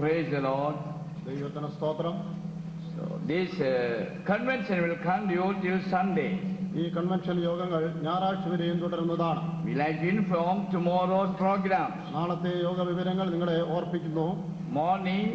Praise the Lord. ദൈവത്തിന് സ്തോത്രം. So this convention will continue till Sunday. ഈ convention യോഗങ്ങൾ ഞായറാഴ്ച വരെയും തുടരുന്നതാണ്. We like to inform tomorrow's program. നാളത്തെ യോഗ വിവരങ്ങൾ നിങ്ങളെ ഓർപ്പിക്കുന്നു. Morning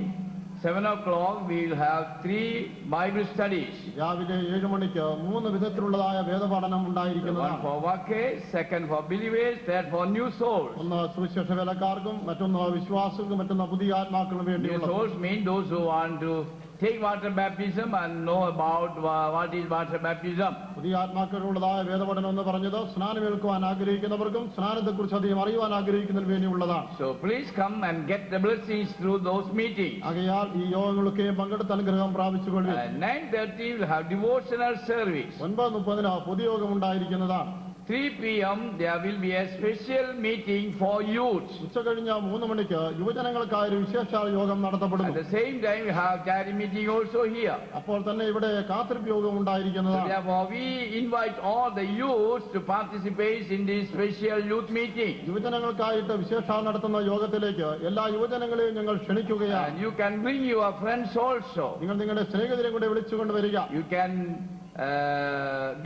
7 o'clock we will have 3 Bible studies. രാവിലെ 7 മണിക്ക് 3 വിധത്തിലുള്ളതായ വേദപഠനം ഉണ്ടായിരിക്കുന്നതാണ്. One for workers, second for believers, third for new souls. ഒന്ന് സുവിശേഷ വേലക്കാർക്കും മറ്റൊന്ന് വിശ്വാസികൾക്കും മറ്റൊന്ന് പുതിയ ആത്മാക്കൾക്കും New വേണ്ടിയുള്ളത്. souls mean those who want to take water baptism and know about what is water baptism. പുതിയ ആത്മാക്കളുള്ളതായ വേദപഠനം എന്ന് പറഞ്ഞത് സ്നാനമേൽക്കുവാൻ ആഗ്രഹിക്കുന്നവർക്കും സ്നാനത്തെക്കുറിച്ച് അധികം അറിയുവാൻ ആഗ്രഹിക്കുന്നതിന് വേണ്ടിയുള്ളതാണ്. So please come and get the blessings through those meetings. ആകയാൽ ഈ യോഗങ്ങളൊക്കെ പങ്കെടുത്ത് അനുഗ്രഹം പ്രാപിച്ചുകൊള്ളുക. 9:30 we will have devotional service. 9:30 പൊതുയോഗം ഉണ്ടായിരിക്കുന്നതാണ്. 3 p.m. there will be a special meeting for youth. ഉച്ചകഴിഞ്ഞ് 3 മണിക്ക് യുവജനങ്ങൾക്കായ ഒരു വിശേഷാൽ യോഗം At നടത്തപ്പെടുന്നു. the same time we have charity meeting also here. അപ്പോൾ തന്നെ ഇവിടെ കാത്തിരിപ്പ് യോഗം So ഉണ്ടായിരിക്കുന്നതാണ്. therefore we invite all the youth to participate in this special youth meeting. യുവജനങ്ങൾക്കായിട്ട് വിശേഷാൽ നടത്തുന്ന യോഗത്തിലേക്ക് എല്ലാ യുവജനങ്ങളെയും ഞങ്ങൾ ക്ഷണിക്കുകയാണ്. And you can bring your friends also. നിങ്ങൾ നിങ്ങളുടെ സ്നേഹിതരെ കൂടെ വിളിച്ചുകൊണ്ട് വരിക. You can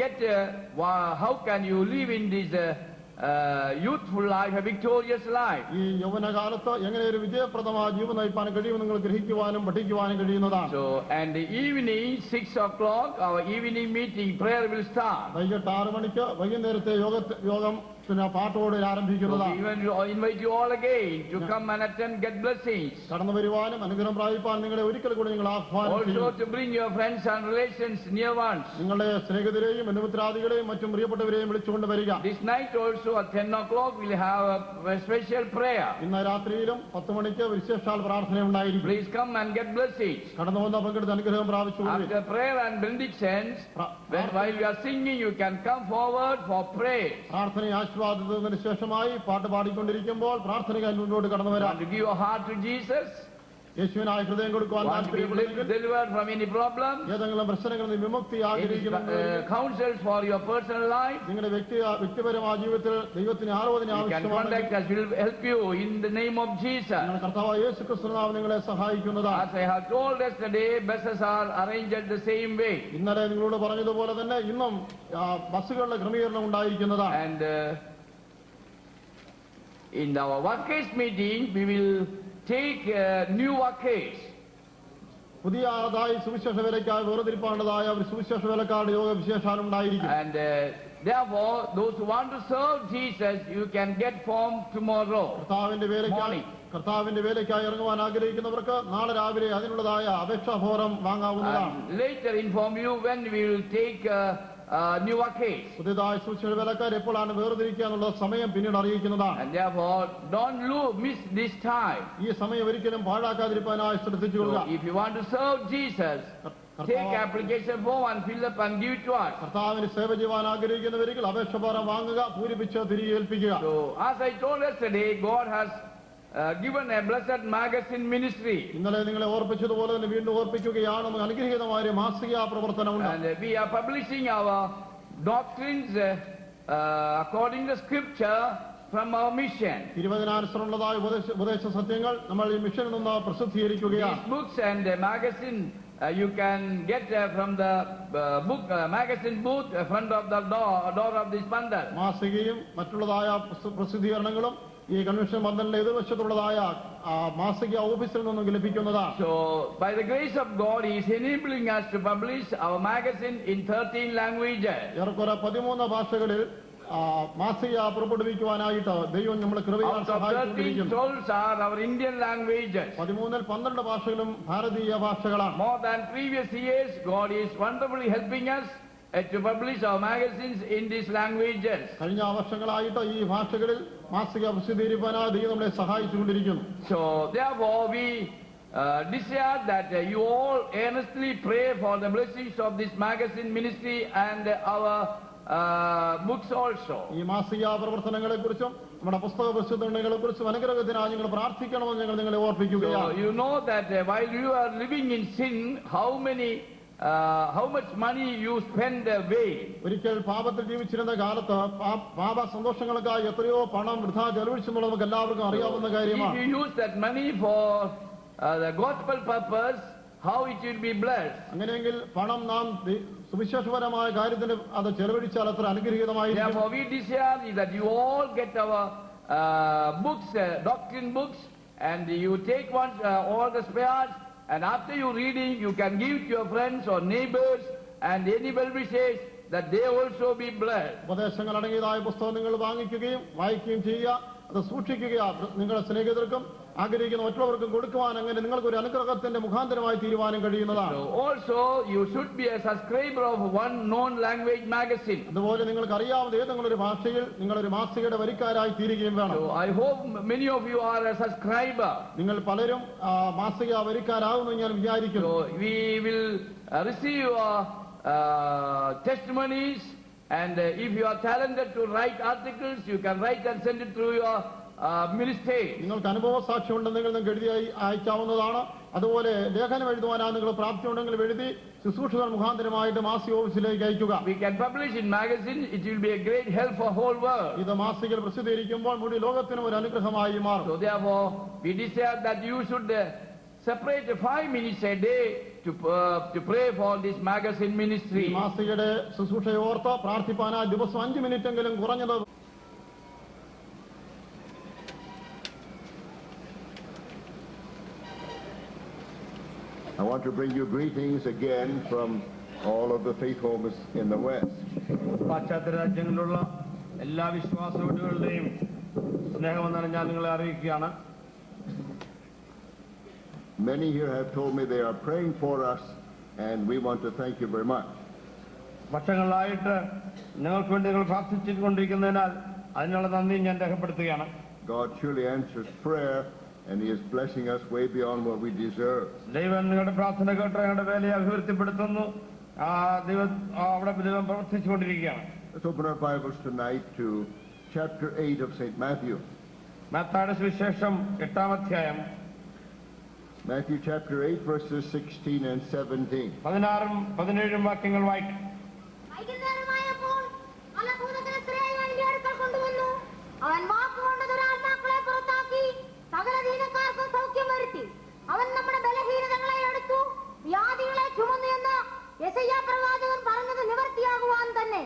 get how can you live in this youthful life, a victorious life. ഈ യൗവനകാലത്ത് എങ്ങനെ ഒരു വിജയപ്രദമായ ജീവൻ നയിപ്പാൻ കഴിയുമെന്ന് നിങ്ങൾ ഗ്രഹിക്കുവാനും പഠിക്കുവാനും കഴിയുന്നതാണ്. So and the evening 6 o'clock our evening meeting prayer will start. വൈകിട്ട് 6 മണിക്ക് വൈകുന്നേരത്തെ യോഗം പാട്ടോടെ So ആരംഭിക്കുന്നതാണ്. we invite you all again to come and attend, get blessings. കടന്നു വരുവാനും അനുഗ്രഹം പ്രാപിപ്പാൻ നിങ്ങളെ ഒരിക്കൽ കൂടി നിങ്ങൾ ആഹ്വാനം Also ചെയ്യുന്നു. to bring your friends and relations, near ones. നിങ്ങളുടെ സ്നേഹിതരെയും ബന്ധുമിത്രാദികളെയും മറ്റും പ്രിയപ്പെട്ടവരെയും വിളിച്ചുകൊണ്ട് വരിക. This night also at 10 o'clock we'll have a special prayer. ഇന്ന് രാത്രിയിലും 10 മണിക്ക് വിശേഷാൽ പ്രാർത്ഥന ഉണ്ടായിരിക്കും. Please come and get blessings. കടന്നു വന്ന പങ്കെടുത്ത് അനുഗ്രഹം പ്രാപിച്ചുകൊള്ളു. After prayer and benedictions, while we are singing, you can come forward for prayer. പ്രാർത്ഥന ആശീർവാദത്തിന് ശേഷമായി പാട്ട് പാടിക്കൊണ്ടിരിക്കുമ്പോൾ പ്രാർത്ഥനയ്ക്ക് മുന്നോട്ട് കടന്നു വരാം. Want to give your heart to Jesus? യേശുവിനായി ഹൃദയം കൊടുക്കുവാൻ Want to be delivered from any problem? ഏതെങ്കിലും പ്രശ്നങ്ങളിൽ നിന്ന് വിമുക്തി Any ആഗ്രഹിക്കുന്നു. counsels for your personal life? നിങ്ങളുടെ വ്യക്തിപരമായ ജീവിതത്തിൽ ദൈവത്തിന് ആലോചന You can ആവശ്യമാണ്. contact us. We will help you in the name of Jesus. നിങ്ങളുടെ കർത്താവായ യേശുക്രിസ്തുവിനാമത്തിൽ നിങ്ങളെ സഹായിക്കുന്നതാണ്. As I have told yesterday, buses are arranged the same way. ഇന്നലെ നിങ്ങളോട് പറഞ്ഞതുപോലെ തന്നെ ഇന്നും ബസ്സുകളുടെ ക്രമീകരണം ഉണ്ടായിരിക്കുന്നതാണ്. And in our workers meeting, we will take new workers. പുതിയ ആളായി സുവിശേഷ വേലയ്ക്കായി വേർതിരിപ്പാണ്ടതായ ഒരു സുവിശേഷ വേലക്കാരുടെ യോഗ വിശേഷാൽ ഉണ്ടായിരിക്കും. And therefore, those who want to serve Jesus, you can get form tomorrow. കർത്താവിന്റെ വേലയ്ക്കായി ഇറങ്ങുവാൻ ആഗ്രഹിക്കുന്നവർക്ക് നാളെ രാവിലെ അതിനുള്ളതായ അപേക്ഷാ ഫോറം വാങ്ങാവുന്നതാണ്. Later inform you when we will take new workers. പുതിയതായ സുവിശേഷ വേലക്കാർ എപ്പോഴാണ് വേർതിരിക്കുക എന്നുള്ള സമയം പിന്നീട് അറിയിക്കുന്നതാണ്. And therefore, don't miss this time. ഈ സമയം ഒരിക്കലും പാഴാക്കാതിരിക്കാനായി ശ്രദ്ധിച്ചുകൊള്ളുക. So if you want to serve Jesus, take application form and fill up and give it to us. കർത്താവിന് സേവ ചെയ്യുവാൻ ആഗ്രഹിക്കുന്നവരിൽ അപേക്ഷ ഫോറം വാങ്ങുക, പൂരിപ്പിച്ച് തിരികെ ഏൽപ്പിക്കുക. So as I told yesterday, God has given a blessed magazine ministry. ഇന്നലെ നിങ്ങളെ ഓർപ്പിച്ചതുപോലെ തന്നെ വീണ്ടും ഓർപ്പിക്കുകയാണ്, അനുഗ്രഹീതമായ മാസിക പ്രവർത്തനമുണ്ട്. And we are publishing our doctrines according to scripture from our mission. തിരുവചനാനുസരണമുള്ളതായ ഉപദേശ സത്യങ്ങൾ നമ്മൾ ഈ മിഷനിൽ നിന്ന് പ്രസിദ്ധീകരിക്കുകയാണ്. These books and magazine you can get from the book magazine booth front of the door of this pandal. മാസികയും മറ്റുള്ളതായ പ്രസിദ്ധീകരണങ്ങളും ഈ convention പന്തലിന്റെ എതിർവശത്തുള്ളതായ മാസിക ഓഫീസിൽ നിന്നും ലഭിക്കുന്നതാണ്. So by the grace of God, He is enabling us to publish our magazine in 13 languages. ഏറെക്കുറെ 13 ഭാഷകളിൽ മാസിക പുറപ്പെടുവിക്കുവാനായിട്ട് ദൈവം നമ്മളെ കൃപയാൽ സഹായിക്കുന്നു. 12 are our Indian languages. 13 12 ഭാഷകളും ഭാരതീയ ഭാഷകളാണ്. More than previous years, God is wonderfully helping us to publish our magazines in these languages. കഴിഞ്ഞ വർഷങ്ങളായിട്ട് ഈ ഭാഷകളിൽ മാസിക പ്രസിദ്ധീകരിക്കാനായി ദൈവം നമ്മളെ സഹായിച്ചുകൊണ്ടിരിക്കുന്നു. So therefore we desire that you all earnestly pray for the blessings of this magazine ministry and our books also. ഈ മാസിക പ്രവർത്തനങ്ങളെ കുറിച്ചും നമ്മുടെ പുസ്തക പ്രസിദ്ധീകരണങ്ങളെ കുറിച്ചും അനുഗ്രഹത്തിനായി നിങ്ങൾ പ്രാർത്ഥിക്കണമെന്ന് ഞങ്ങൾ നിങ്ങളെ ഓർപ്പിക്കുകയാണ്. So you know that while you are living in sin, how much money you spend away. ഒരിക്കൽ പാപത്തിൽ ജീവിച്ചിരുന്ന കാലത്ത് പാപ സന്തോഷങ്ങൾക്കായി എത്രയോ പണം വൃഥാ ചെലവഴിച്ചെന്നുള്ളത് നമുക്ക് എല്ലാവർക്കും അറിയാവുന്ന കാര്യമാണ്. If you use that money for the gospel purpose, how it will be blessed. അങ്ങനെയെങ്കിൽ പണം നാം സുവിശേഷപരമായ കാര്യത്തിന് അത് ചെലവഴിച്ചാൽ അത്ര അനുഗ്രഹീതമായിരിക്കും. Therefore, we desire that you all get our books, doctrine books, and you take one, all the spares, and after you reading, you can give to your friends or neighbors and any well-wishers that they also be blessed. ഉപദേശങ്ങൾ അടങ്ങിയതായ പുസ്തകം നിങ്ങൾ വാങ്ങിക്കുകയും വായിക്കുകയും ചെയ്യുക. അത് സൂക്ഷിക്കുക. നിങ്ങളുടെ സ്നേഹിതർക്കും ആഗ്രഹിക്കുന്ന മറ്റുള്ളവർക്കും കൊടുക്കുവാൻ അങ്ങനെ നിങ്ങൾക്ക് ഒരു അനുഗ്രഹത്തിന്റെ മുഖാന്തരമായി തീരുവാനും കഴിയുന്നതാണ്. So also you should be a subscriber of one known language magazine. അതുപോലെ നിങ്ങൾക്ക് അറിയാവുന്ന ഏതെങ്കിലും ഒരു ഭാഷയിൽ നിങ്ങളൊരു മാസികയുടെ വരിക്കാരായി തീരുകയും വേണം. So I hope many of you are a subscriber. നിങ്ങൾ പലരും മാസിക വരിക്കാരാകുമെന്ന് ഞാൻ വിചാരിക്കുന്നു. So we will receive testimonies, and if you are talented to write articles, you can write and send it through your ministry. നിങ്ങൾക്ക് അനുഭവ സാക്ഷ്യം ഉണ്ടെങ്കിൽ നിങ്ങൾക്ക് എഴുതി അയക്കാവുന്നതാണ്. അതുപോലെ ലേഖനം എഴുതുവാനാണ് നിങ്ങൾ പ്രാപ്തി ഉണ്ടെങ്കിൽ എഴുതി ശുശ്രൂഷകൾ മുഖാന്തരമായിട്ട് മാസിക ഓഫീസിലേക്ക് അയക്കുക. We can publish in magazine. It will be a great help for whole world. ഇത് മാസികയിൽ പ്രസിദ്ധീകരിക്കുമ്പോൾ മുഴുവൻ ലോകത്തിനും ഒരു അനുഗ്രഹമായി മാറും. So therefore, we desire that you should separate 5 minutes a day to pray for this magazine ministry. മാസികയുടെ ശുശ്രൂഷയെ ഓർത്ത് പ്രാർത്ഥിപ്പാനായി ദിവസം 5 മിനിറ്റെങ്കിലും കുറഞ്ഞത്. I want to bring you greetings again from all of the faith homes in the West. പാശ്ചാത്യ രാജ്യങ്ങളിലുള്ള എല്ലാ വിശ്വാസ വീടുകളുടെയും സ്നേഹമെന്നാണ് ഞാൻ നിങ്ങളെ അറിയിക്കുകയാണ്. Many here have told me they are praying for us, and we want to thank you very much. വർഷങ്ങളായിട്ട് ഞങ്ങൾക്ക് വേണ്ടി നിങ്ങൾ പ്രാർത്ഥിച്ചുകൊണ്ടിരിക്കുന്നതിനാൽ അതിനുള്ള നന്ദി ഞാൻ രേഖപ്പെടുത്തുകയാണ്. God surely answers prayer, and He is blessing us way beyond what we deserve. ദൈവം നിങ്ങളുടെ പ്രാർത്ഥന കേട്ട് ഞങ്ങളുടെ വേലയെ അഭിവൃദ്ധിപ്പെടുത്തുന്നു. ദൈവം പ്രവർത്തിച്ചുകൊണ്ടിരിക്കുകയാണ്. Let's open our Bibles tonight to chapter 8 of St. Matthew. മത്തായിയുടെ സുവിശേഷം 8-ാം അധ്യായം. Matthew chapter 8 verses 16 and 17. 16-ഉം 17-ഉം വാക്യങ്ങൾ വായിക്കും. വൈകുന്നേരമായപ്പോൾ പല ഭൂതങ്ങളെ സ്ത്രീയെ അവന്റെ അടുക്കൽ കൊണ്ടുവന്നു. അവൻ വാക്കുകൊണ്ട് ദുരാത്മാക്കളെ പുറത്താക്കി സകല ദീനക്കാർക്കും സൗഖ്യം വരുത്തി. അവൻ നമ്മുടെ ബലഹീനതകളെ എടുത്തു വ്യാധികളെ ചുമന്നു എന്ന് യെശയ്യാ പ്രവാചകൻ പറഞ്ഞത് നിവർത്തിയാകുവാൻ തന്നെ.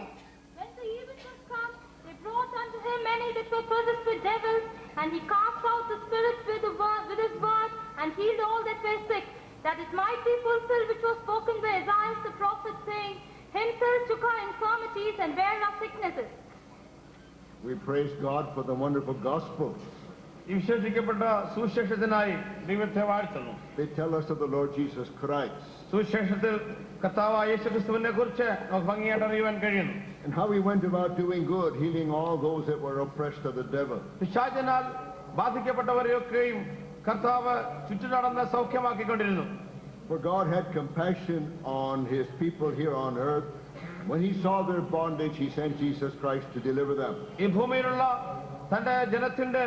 When the evening was come, they brought unto him many that were possessed with devils, and he cast out the spirits with his word, and healed all that were sick, that it might be fulfilled which was spoken by Isaiah the prophet, saying, Himself took our infirmities and bare our sicknesses. We praise God for the wonderful gospel. ഈ വിശേഷിക്കപ്പെട്ട സുവിശേഷത്തിനായി ദൈവത്തെ വാഴ്ത്തുന്നു. They tell us of the Lord Jesus Christ. സുവിശേഷത്തിൽ കർത്താവായ യേശുക്രിസ്തുവിനെ കുറിച്ച് നമുക്ക് ഭംഗിയായിട്ട് അറിയുവാൻ കഴിയുന്നു. And how He went about doing good, healing all those that were oppressed of the devil. പിശാചിനാൽ ബാധിക്കപ്പെട്ടവരെയൊക്കെയും കർത്താവ് ചുറ്റുനടന്ന് സൗഖ്യമാക്കിക്കൊണ്ടിരുന്നു. For God had compassion on His people here on earth. When He saw their bondage, He sent Jesus Christ to deliver them. ഈ ഭൂമിയിലുള്ള തന്റെ ജനത്തിന്റെ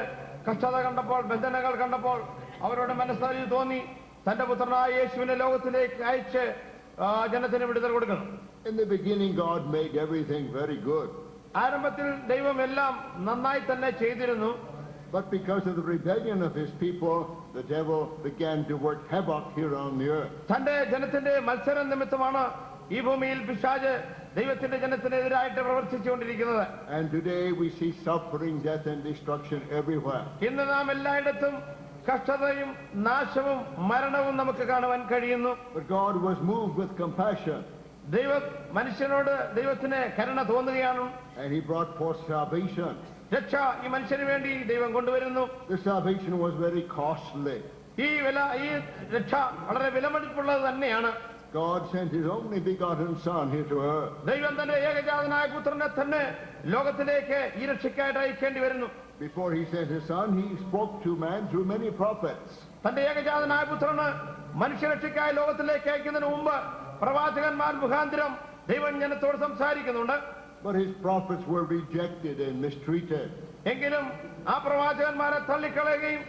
കഷ്ടത കണ്ടപ്പോൾ, ബന്ധനങ്ങൾ കണ്ടപ്പോൾ അവരുടെ മനസ്സറിവ് തോന്നി തന്റെ പുത്രനായ യേശുവിനെ ലോകത്തിലേക്ക് അയച്ച് ജനത്തിന് വിടുതൽ കൊടുക്കണം. In the beginning, God made everything very good. ആരംഭത്തിൽ ദൈവം എല്ലാം നന്നായി തന്നെ ചെയ്തിരുന്നു. But because of the rebellion of His people, the devil began to work havoc here on the earth. തന്റെ ജനത്തിന്റെ മത്സരം നിമിത്തമാണ് ഈ ഭൂമിയിൽ പിശാച് ദൈവത്തിന്റെ ജനത്തിനെതിരായിട്ട് പ്രവർത്തിച്ചുകൊണ്ടിരിക്കുന്നത്. And today we see suffering, death and destruction everywhere. ഇന്ന് നാം എല്ലായിടത്തും കഷ്ടതയും നാശവും മരണവും നമുക്ക് കാണുവാൻ കഴിയുന്നു. But God was moved with compassion. മനുഷ്യനോട് ദൈവത്തിന് കരുണ തോന്നുകയാണ്. And He brought forth salvation. രക്ഷ ഈ മനുഷ്യന് വേണ്ടി ദൈവം കൊണ്ടുവരുന്നു. This salvation was very costly. ഈ രക്ഷ വളരെ വിലമതിപ്പുള്ളത് തന്നെയാണ്. God sent His only begotten Son here to earth. ദൈവം തന്റെ ഏകജാതനായ പുത്രനെ തന്നെ ലോകത്തിലേക്ക് ഈ രക്ഷയ്ക്കായിട്ട് അയക്കേണ്ടി വരുന്നു. Before He sent His Son, He spoke to man through many prophets. തന്റെ ഏകജാതനായ പുത്രന് മനുഷ്യരക്ഷയ്ക്കായി ലോകത്തിലേക്ക് അയക്കുന്നതിന് മുമ്പ് പ്രവാചകന്മാർ മുഖാന്തരം ദൈവം ജനത്തോട് സംസാരിക്കുന്നുണ്ട്. But His prophets were rejected and mistreated. എങ്കിലും ആ പ്രവാചകന്മാരെ തള്ളിക്കളയുകയും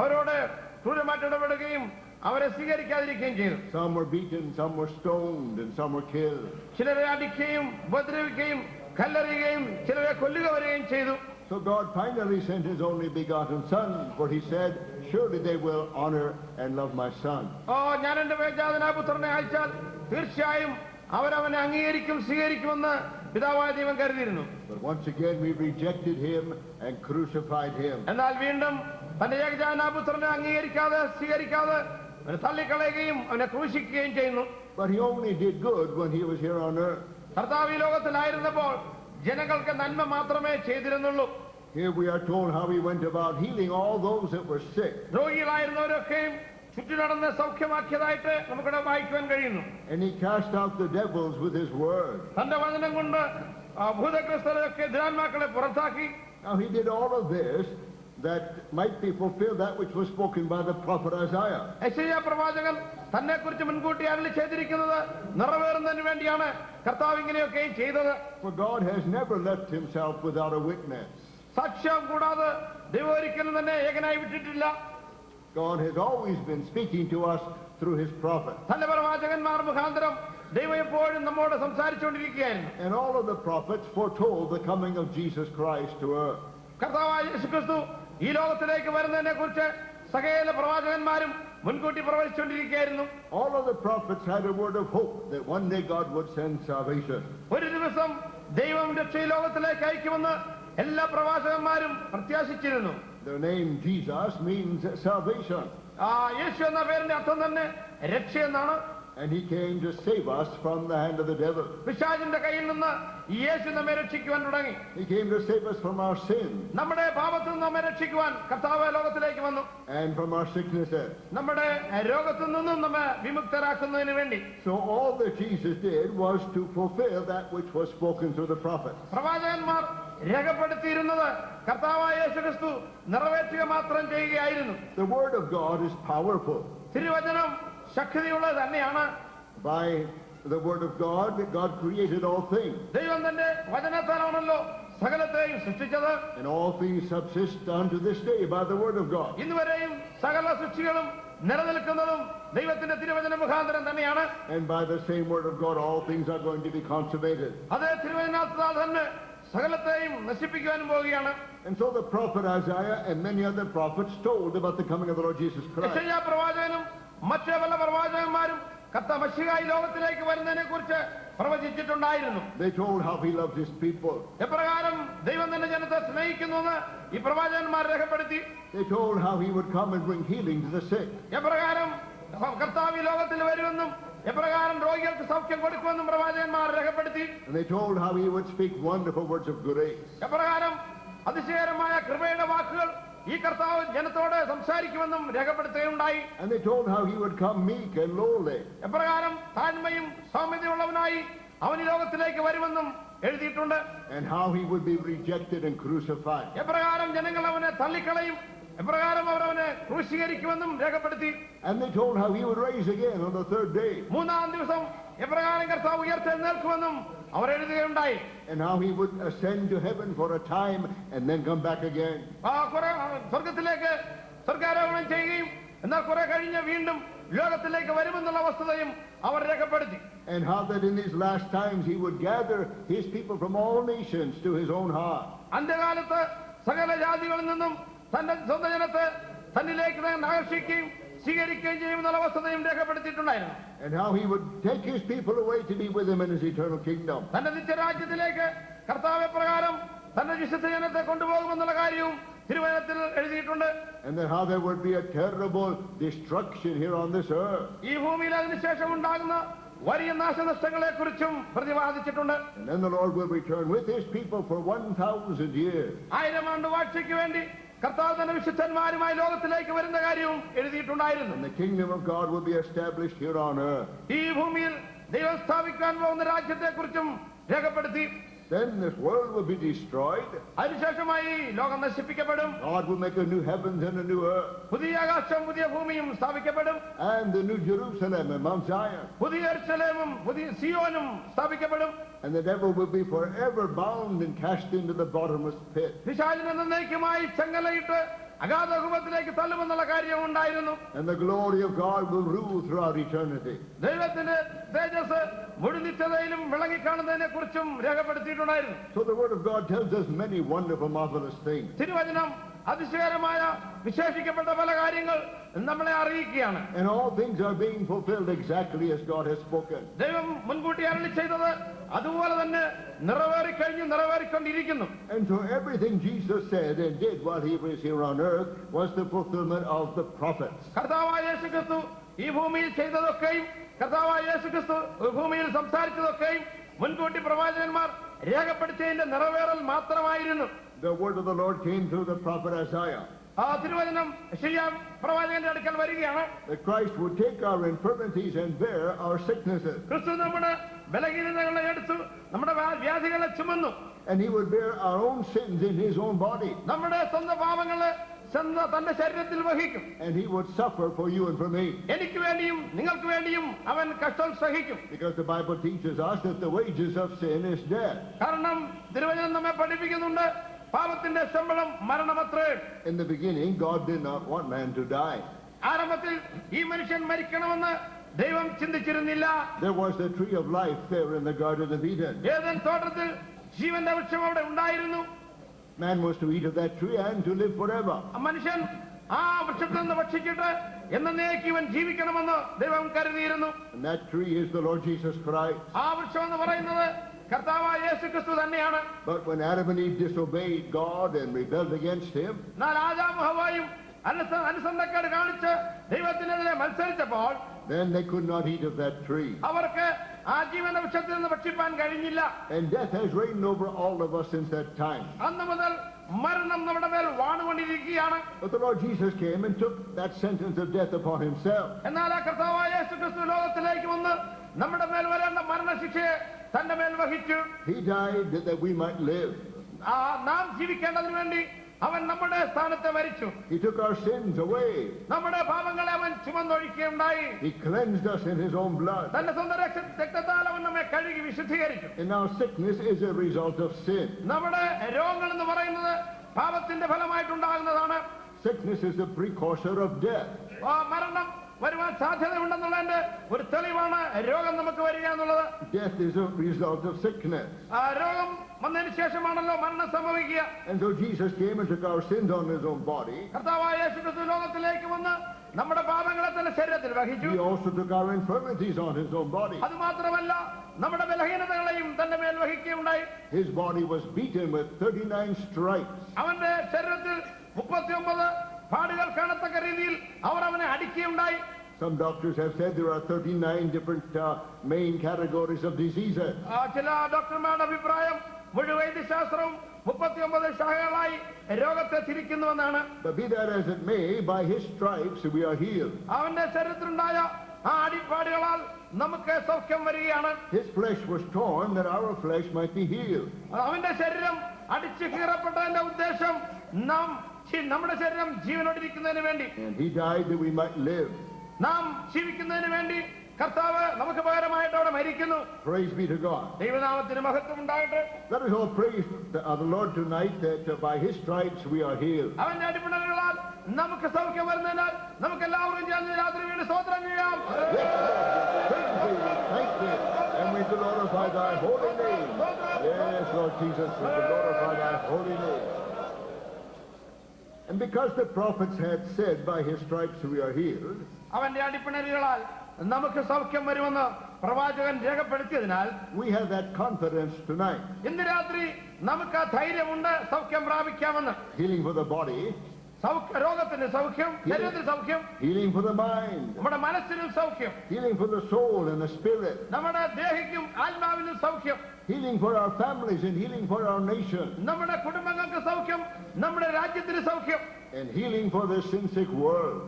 അവരോട് ക്രൂരമായിട്ട് ഇടപെടുകയും അവരെ സ്വീകരിക്കാതിരിക്കുകയും ചെയ്തു. Some were beaten, some were stoned, and some were killed. ചിലരെ അടിക്കുകയും ഉപദ്രവിക്കുകയും കല്ലെറിയുകയും ചിലരെ കൊല്ലുക വരികയും ചെയ്തു. So God finally sent his only begotten Son, for he said, surely they will honor and love my Son. ഞാൻ എന്റെ ഏകജാതനായ പുത്രനെ അയച്ചാൽ തീർച്ചയായും അവരവനെ അംഗീകരിക്കും സ്വീകരിക്കുമെന്ന് പിതാവായ ദൈവം കരുതിയിരുന്നു. But once again we rejected him and crucified him. എന്നാൽ വീണ്ടും തന്റെ ഏകജാതനായ പുത്രനെ അംഗീകരിക്കാതെ സ്വീകരിക്കാതെ അവനെ തള്ളിക്കളയുകയും അവനെ ക്രൂശിക്കുകയും ചെയ്യുന്നു. But he only did good when he was here on earth. കർത്താവ് ഈ ലോകത്തിലായിരുന്നപ്പോൾ ജനങ്ങൾക്ക് നന്മ മാത്രമേ ചെയ്തിരുന്നുള്ളൂ. Here we are told how he went about healing all those that were sick. രോഗികളായിരുന്നവരൊക്കെയും ചുറ്റി നടന്ന് സൗഖ്യമാക്കിയതായിട്ട് നമുക്കിവിടെ വായിക്കുവാൻ കഴിയുന്നു. And he cast out the devils with his word. തന്റെ വചനം കൊണ്ട് ഭൂതഗ്രസ്തരൊക്കെ ദുരാത്മാക്കളെ പുറത്താക്കി. Now he did all of this that might be fulfilled that which was spoken by the prophet Isaiah. യെശയ്യാ പ്രവാചകൻ തന്നെ കുറിച്ച് മുൻകൂട്ടി അരുളി ചെയ്തിരിക്കുന്നത് നിറവേറുന്നതിന് വേണ്ടിയാണ് കർത്താവ് ഇങ്ങനെയൊക്കെയും ചെയ്തത്. For God has never left himself without a witness. സാക്ഷ്യം കൂടാതെ ദൈവം ഒരിക്കലും തന്നെ ഏകനായി വിട്ടിട്ടില്ല. God has always been speaking to us through his prophets. തന്റെ പ്രവാചകന്മാർ മുഖാന്തരം ദൈവം എപ്പോഴും നമ്മോട് സംസാരിച്ചുകൊണ്ടിരിക്കുകയായിരുന്നു. And all of the prophets foretold the coming of Jesus Christ to earth. കർത്താവായ യേശുക്രിസ്തു ഈ ലോകത്തിലേക്ക് വരുന്നതിനെ കുറിച്ച് സകല പ്രവാചകന്മാരും മുൻകൂട്ടി പ്രവചിച്ചുകൊണ്ടിരിക്കുകയായിരുന്നു. All of the prophets had a word of hope that one day God would send salvation. ഒരു ദിവസം ദൈവം രക്ഷ ഈ ലോകത്തിലേക്ക് അയക്കുമെന്ന് എല്ലാ പ്രവാചകന്മാരും പ്രത്യാശിച്ചിരുന്നു. The name Jesus means salvation. യേശു എന്ന പേരിന്റെ അർത്ഥം തന്നെ രക്ഷ എന്നാണ്. And he came to save us from the hand of the devil. പിശാചിന്റെ കയ്യിൽ നിന്ന് യേശു നമ്മെ രക്ഷിക്കുവാൻ തുടങ്ങി. He came to save us from our sins നമ്മുടെ പാപത്തിൽ നിന്ന് നമ്മെ രക്ഷിക്കുവാൻ കർത്താവ് ലോകത്തിലേക്ക് വന്നു. and from our sicknesses. നമ്മുടെ രോഗത്തിൽ നിന്നും നമ്മെ വിമുക്തരാക്കുന്നതിന് വേണ്ടി. So all that Jesus did was to fulfill that which was spoken through the prophets. പ്രവാചകന്മാർ രേഖപ്പെടുത്തിയിരുന്നത് കർത്താവായ യേശുക്രിസ്തു നിറവേറ്റുക മാത്രം ചെയ്യുകയായിരുന്നു. The word of God is powerful. തിരുവചനം ശക്തിയുള്ളത് തന്നെയാണ്. By the word of God, God created all things. ദൈവം തന്റെ വചനത്താലാണല്ലോ സകലത്തെയും സൃഷ്ടിച്ചത്. And all things subsist unto this day by the word of God. ഇന്നുവരെയും സകല സൃഷ്ടികളും നിലനിൽക്കുന്നതും ദൈവത്തിന്റെ തിരുവചന മുഖാന്തരം തന്നെയാണ്. And by the same word of God, all things are going to be consummated. അതേ തിരുവചനത്താൽ തന്നെ സകലത്തെയും നശിപ്പിക്കുവാനും പോവുകയാണ്. And so the prophet Isaiah and many other prophets told about the coming of the Lord Jesus Christ. യെശയ്യാ പ്രവാചകനും മറ്റു പല പ്രവാചകന്മാരും കർത്താവ് മശിഹായി ലോകത്തിലേക്ക് വരുന്നതിനെ കുറിച്ച് പ്രവചിച്ചിട്ടുണ്ടായിരുന്നു. They told how he loved his people. എപ്രകാരം ദൈവം തന്നെ ജനത്തെ സ്നേഹിക്കുന്നുവെന്ന് ഈ പ്രവാചകന്മാർ രേഖപ്പെടുത്തി. They told how he would come and bring healing to the sick. എപ്രകാരം കർത്താവ് ഈ ലോകത്തിൽ വരുമെന്നും എപ്രകാരം രോഗികൾക്ക് സൗഖ്യം കൊടുക്കുമെന്നും പ്രവാചകന്മാർ രേഖപ്പെടുത്തി. And they told how he would speak wonderful words of grace. എപ്രകാരം അതിശയകരമായ കൃപയുടെ വാക്കുകൾ ഈ കർത്താവ് ജനത്തോട് സംസാരിക്കുമെന്നും രേഖപ്പെടുത്തുകയുണ്ടായി. And they told how he would come meek and lowly. എപ്രകാരം താഴ്മയും സൗമ്യതയുള്ളവനായി അവൻ ഈ ലോകത്തിലേക്ക് വരുമെന്നും എഴുതിയിട്ടുണ്ട്. And how he would be rejected and crucified. എപ്രകാരം ജനങ്ങൾ അവനെ തള്ളിക്കളയും, എപ്രകാരം അവർ അവനെ ക്രൂശീകരിക്കുമെന്നും രേഖപ്പെടുത്തി. And they told how he would rise again on the third day. മൂന്നാം ദിവസം എപ്രകാരം കർത്താവ് ഉയർത്തെഴുന്നേൽക്കുമെന്നും അവർ എഴുതുകയുണ്ടായി. And how he would ascend to heaven for a time and then come back again. കുറെ സ്വർഗത്തിലേക്ക് സ്വർഗാരോഹണം ചെയ്യുകയും എന്നാൽ കുറെ കഴിഞ്ഞ് വീണ്ടും ലോകത്തിലേക്ക് വരുമെന്നുള്ള വസ്തുതയും അവർ രേഖപ്പെടുത്തി. And how that in these last times he would gather his people from all nations to his own heart. അന്ത്യകാലത്ത് സകല ജാതികളിൽ നിന്നും തന്റെ സ്വന്തം ജനത്തെ തന്നിലേക്ക് തന്നെ ആകർഷിക്കുകയും സ്വീകരിക്കുകയും ചെയ്യുമെന്നുള്ള വസ്തുതയും രേഖപ്പെടുത്തിയിട്ടുണ്ടായിരുന്നു. And how he would take his people away to be with him in his eternal kingdom. തന്റെ നിത്യരാജ്യത്തിലേക്ക് കർത്താവ് പ്രകാരം തന്റെ വിശുദ്ധ ജനത്തെ കൊണ്ടുപോകുമെന്നുള്ള കാര്യവും തിരുവചനത്തിൽ എഴുതിയിട്ടുണ്ട്. And then how there would be a terrible destruction here on this earth. ഈ ഭൂമിയിൽ അതിനുശേഷം ഉണ്ടാകുന്ന വലിയ നാശനഷ്ടങ്ങളെ കുറിച്ചും പ്രതിപാദിച്ചിട്ടുണ്ട്. And then the Lord will return with his people for 1,000 years. 1000 ആണ്ട് വാഴ്ചയ്ക്ക് വേണ്ടി കർത്താവ് തന്റെ വിശുദ്ധന്മാരുമായി ലോകത്തിലേക്ക് വരുന്ന കാര്യവും എഴുതിയിട്ടുണ്ടായിരുന്നു. And the kingdom of God will be established here on earth. ഈ ഭൂമിയിൽ ദൈവം സ്ഥാപിക്കാൻ പോകുന്ന രാജ്യത്തെ കുറിച്ചും രേഖപ്പെടുത്തി. Then this world will be destroyed. അതിനുശേഷമായി ലോകം നശിപ്പിക്കപ്പെടും. God will make a new heavens and a new earth. പുതിയ ആകാശം പുതിയ ഭൂമിയും സ്ഥാപിക്കപ്പെടും. And the new Jerusalem and Mount Zion. പുതിയ യെരൂശലേമും പുതിയ സിയോനും സ്ഥാപിക്കപ്പെടും. And the devil will be forever bound and cast into the bottomless pit. പിശാചിനെ എന്നേക്കുമായി ചങ്ങലയിട്ട് അഗാധകുപത്തിലേക്ക് തള്ളുമെന്നുള്ള കാര്യം ഉണ്ടായിരുന്നു. And the glory of God will rule throughout eternity. ദൈവത്തിന്റെ തേജസ് മുഴുനിത്യതയിലും വിളങ്ങിക്കാണുന്നതിനെ കുറിച്ചും രേഖപ്പെടുത്തിയിട്ടുണ്ടായിരുന്നു. So the word of God tells us many wonderful, marvelous things. തിരുവചനം അതിശയകരമായ വിശേഷിക്കപ്പെട്ട പല കാര്യങ്ങൾ നമ്മളെ അറിയിക്കുകയാണ്. And all things are being fulfilled exactly as God has spoken. ദൈവം മുൻകൂട്ടി അരുളി ചെയ്തത് അതുപോലെ തന്നെ നിറവേറിക്കൊണ്ടിരിക്കുന്നു. And so everything Jesus said and did while he was here on earth was the fulfillment of the prophets. കർത്താവായ യേശുക്രിസ്തു ഈ ഭൂമിയിൽ ചെയ്തതൊക്കെയും കർത്താവായ യേശുക്രിസ്തു ഭൂമിയിൽ സംസാരിച്ചതൊക്കെയും മുൻകൂട്ടി പ്രവാചകന്മാർ രേഖപ്പെടുത്തിയതിന്റെ നിറവേറൽ മാത്രമായിരുന്നു. The word of the Lord came through the prophet Isaiah. ആ തിരുവചനം യെശയ്യാ പ്രവാചകന്റെ അടുക്കൽ വരികയാണ്. That Christ would take our infirmities and bear our sicknesses. ക്രിസ്തു നമ്മുടെ ബലഹീനതകളെ എടുത്തു നമ്മുടെ വ്യാധികളെ ചുമന്നു. And he would bear our own sins in his own body. നമ്മുടെ സ്വന്തം പാപങ്ങളെ തന്റെ ശരീരത്തിൽ വഹിക്കും. And he would suffer for you and for me. എനിക്ക് വേണ്ടിയും നിങ്ങൾക്ക് വേണ്ടിയും അവൻ കഷ്ടം സഹിക്കും. Because the Bible teaches us that the wages of sin is death. കാരണം തിരുവചനം നമ്മെ പഠിപ്പിക്കുന്നുണ്ട് പാപത്തിന്റെ ശമ്പളം മരണമത്രേ. In the beginning, God did not want man to die. ആരംഭത്തിൽ ഈ മനുഷ്യൻ മരിക്കണമെന്ന് ദൈവം ചിന്തിച്ചിരുന്നില്ല. There was the tree of life there in the Garden of Eden. Eden തോട്ടത്തിൽ ജീവന്റെ വൃക്ഷം അവിടെ ഉണ്ടായിരുന്നു. Man was to eat of that tree and to live forever. മനുഷ്യൻ ആ വൃക്ഷത്തിൽ നിന്ന് ഭക്ഷിച്ചിട്ട് എന്നേക്കും ഇവൻ ജീവിക്കണമെന്ന് ദൈവം കരുതിയിരുന്നു. And that tree is the Lord Jesus Christ. ആ വൃക്ഷം എന്ന് പറയുന്നത് കർത്താവായ യേശുക്രിസ്തു തന്നെയാണ്. But when Adam and Eve disobeyed God and rebelled against him, എന്നാൽ ആദാമും ഹവ്വായും അനുസരണക്കേട് കാണിച്ച് ദൈവത്തിനെതിരെ മത്സരിച്ചപ്പോൾ then they could not eat of that tree. അവർക്ക് ആ ജീവന്റെ വൃക്ഷത്തിൽ നിന്ന് ഭക്ഷിപ്പാൻ കഴിഞ്ഞില്ല. And death has reigned over all of us since that time. അന്ന് മുതൽ മരണം നമ്മുടെ മേൽ വാണുകൊണ്ടിരിക്കുകയാണ്. But the Lord Jesus came and took that sentence of death upon himself. എന്നാൽ ആ കർത്താവായ യേശുക്രിസ്തു ലോകത്തിലേക്ക് വന്ന് നമ്മുടെ മേൽ വരേണ്ട മരണശിക്ഷയെ തന്റെ മേൽ വഹിച്ചു. He died that we might live. നാം ജീവിക്കേണ്ടതിന് വേണ്ടി അവൻ നമ്മുടെ സ്ഥാനത്തെ മരിച്ചു. He took our sins away. നമ്മുടെ പാപങ്ങളെ അവൻ ചുമന്നൊഴിക്കുകയുണ്ടായി. He cleansed us in his own blood. തന്റെ സ്വന്തം രക്തത്താൽ അവൻ നമ്മെ കഴുകി വിശുദ്ധീകരിച്ചു. And now sickness is a result of sin. നമ്മുടെ രോഗങ്ങൾ എന്ന് പറയുന്നത് പാപത്തിന്റെ ഫലമായിട്ടുണ്ടാകുന്നതാണ്. Sickness is the precursor of death. മരണം വരുവാൻ സാധ്യതയുണ്ടെന്നുള്ളതിന്റെ ഒരു തെളിവാണ് രോഗം നമുക്ക് വരിക എന്നുള്ളത്. Death is a result of sickness. രോഗം വന്നതിന് ശേഷമാണല്ലോ മരണം സംഭവിക്കുക. And so Jesus came and took our sins on his own body. കർത്താവായ യേശുക്രിസ്തു ലോകത്തിലേക്ക് വന്ന് നമ്മുടെ പാപങ്ങളെ തന്നെ ശരീരത്തിൽ വഹിച്ചു. He also took our infirmities on his own body. അത് മാത്രമല്ല നമ്മുടെ ബലഹീനതകളെയും തന്റെ മേൽ വഹിക്കുകയുണ്ടായി. His body was beaten with 39 stripes. അവന്റെ ശരീരത്തിൽ 39 പാടുകൾ കാണത്തക്ക രീതിയിൽ അവർ അവനെ അടിക്കുകയുണ്ടായി. Some doctors have said there are 39 different main categories of diseases. ചില ഡോക്ടർമാരുടെ അഭിപ്രായം മുഴുവൻ വൈദ്യശാസ്ത്രവും 39 ശാഖകളായി രോഗത്തെ തിരിക്കുന്നുവെന്നാണ്. But be that as it may, by his stripes we are healed. അവന്റെ ശരീരത്തിലുണ്ടായ ആ അടിപ്പാടുകളാൽ നമുക്ക് സൗഖ്യം വരികയാണ്. His flesh was torn that our flesh might be healed. അവന്റെ ശരീരം അടിച്ചു കീറപ്പെട്ടതിന്റെ ഉദ്ദേശം നമ്മുടെ ശരീരം ജീവനോടിരിക്കുന്നതിന് വേണ്ടി, And he died that we might live. നാം ജീവിക്കുന്നതിന് വേണ്ടി കർത്താവ് നമുക്ക് പകരമായിട്ട് അവിടെ മരിക്കുന്നു. Praise be to God. ദൈവനാമത്തിന് മഹത്വം ഉണ്ടാകട്ടെ. Let us all praise the Lord tonight that by his stripes we are healed. അവന്റെ അടിപ്പിണരുകളാൽ നമുക്ക് സൗഖ്യം വരുന്നതിനാൽ നമുക്ക് എല്ലാവർക്കും ചേർന്ന് രാത്രി വീട് സ്തോത്രം ചെയ്യാം. Thank you. And we glorify thy holy name. Yes, Lord Jesus, we glorify thy holy name. And because the prophets had said by his stripes we are healed, അവന്റെ അടിപ്പിണരുകളാൽ നമുക്ക് സൗഖ്യം വരുമെന്ന് പ്രവാചകൻ രേഖപ്പെടുത്തിയതിനാൽ we have that confidence tonight. ഇന്ന് രാത്രി നമുക്ക് ധൈര്യമുണ്ട് സൗഖ്യം പ്രാപിക്കാമെന്ന്. Healing for the body, രോഗത്തിന് സൗഖ്യം, ശരീരത്തിന് സൗഖ്യം, healing for the mind, നമ്മുടെ മനസ്സിനും സൗഖ്യം, healing for the soul and the spirit, നമ്മുടെ ദേഹിക്കും ആത്മാവിനും സൗഖ്യം, healing for our families and healing for our nation, നമ്മുടെ കുടുംബങ്ങൾക്ക് സൗഖ്യം, നമ്മുടെ രാജ്യത്തിന് സൗഖ്യം, and healing for this sin-sick world.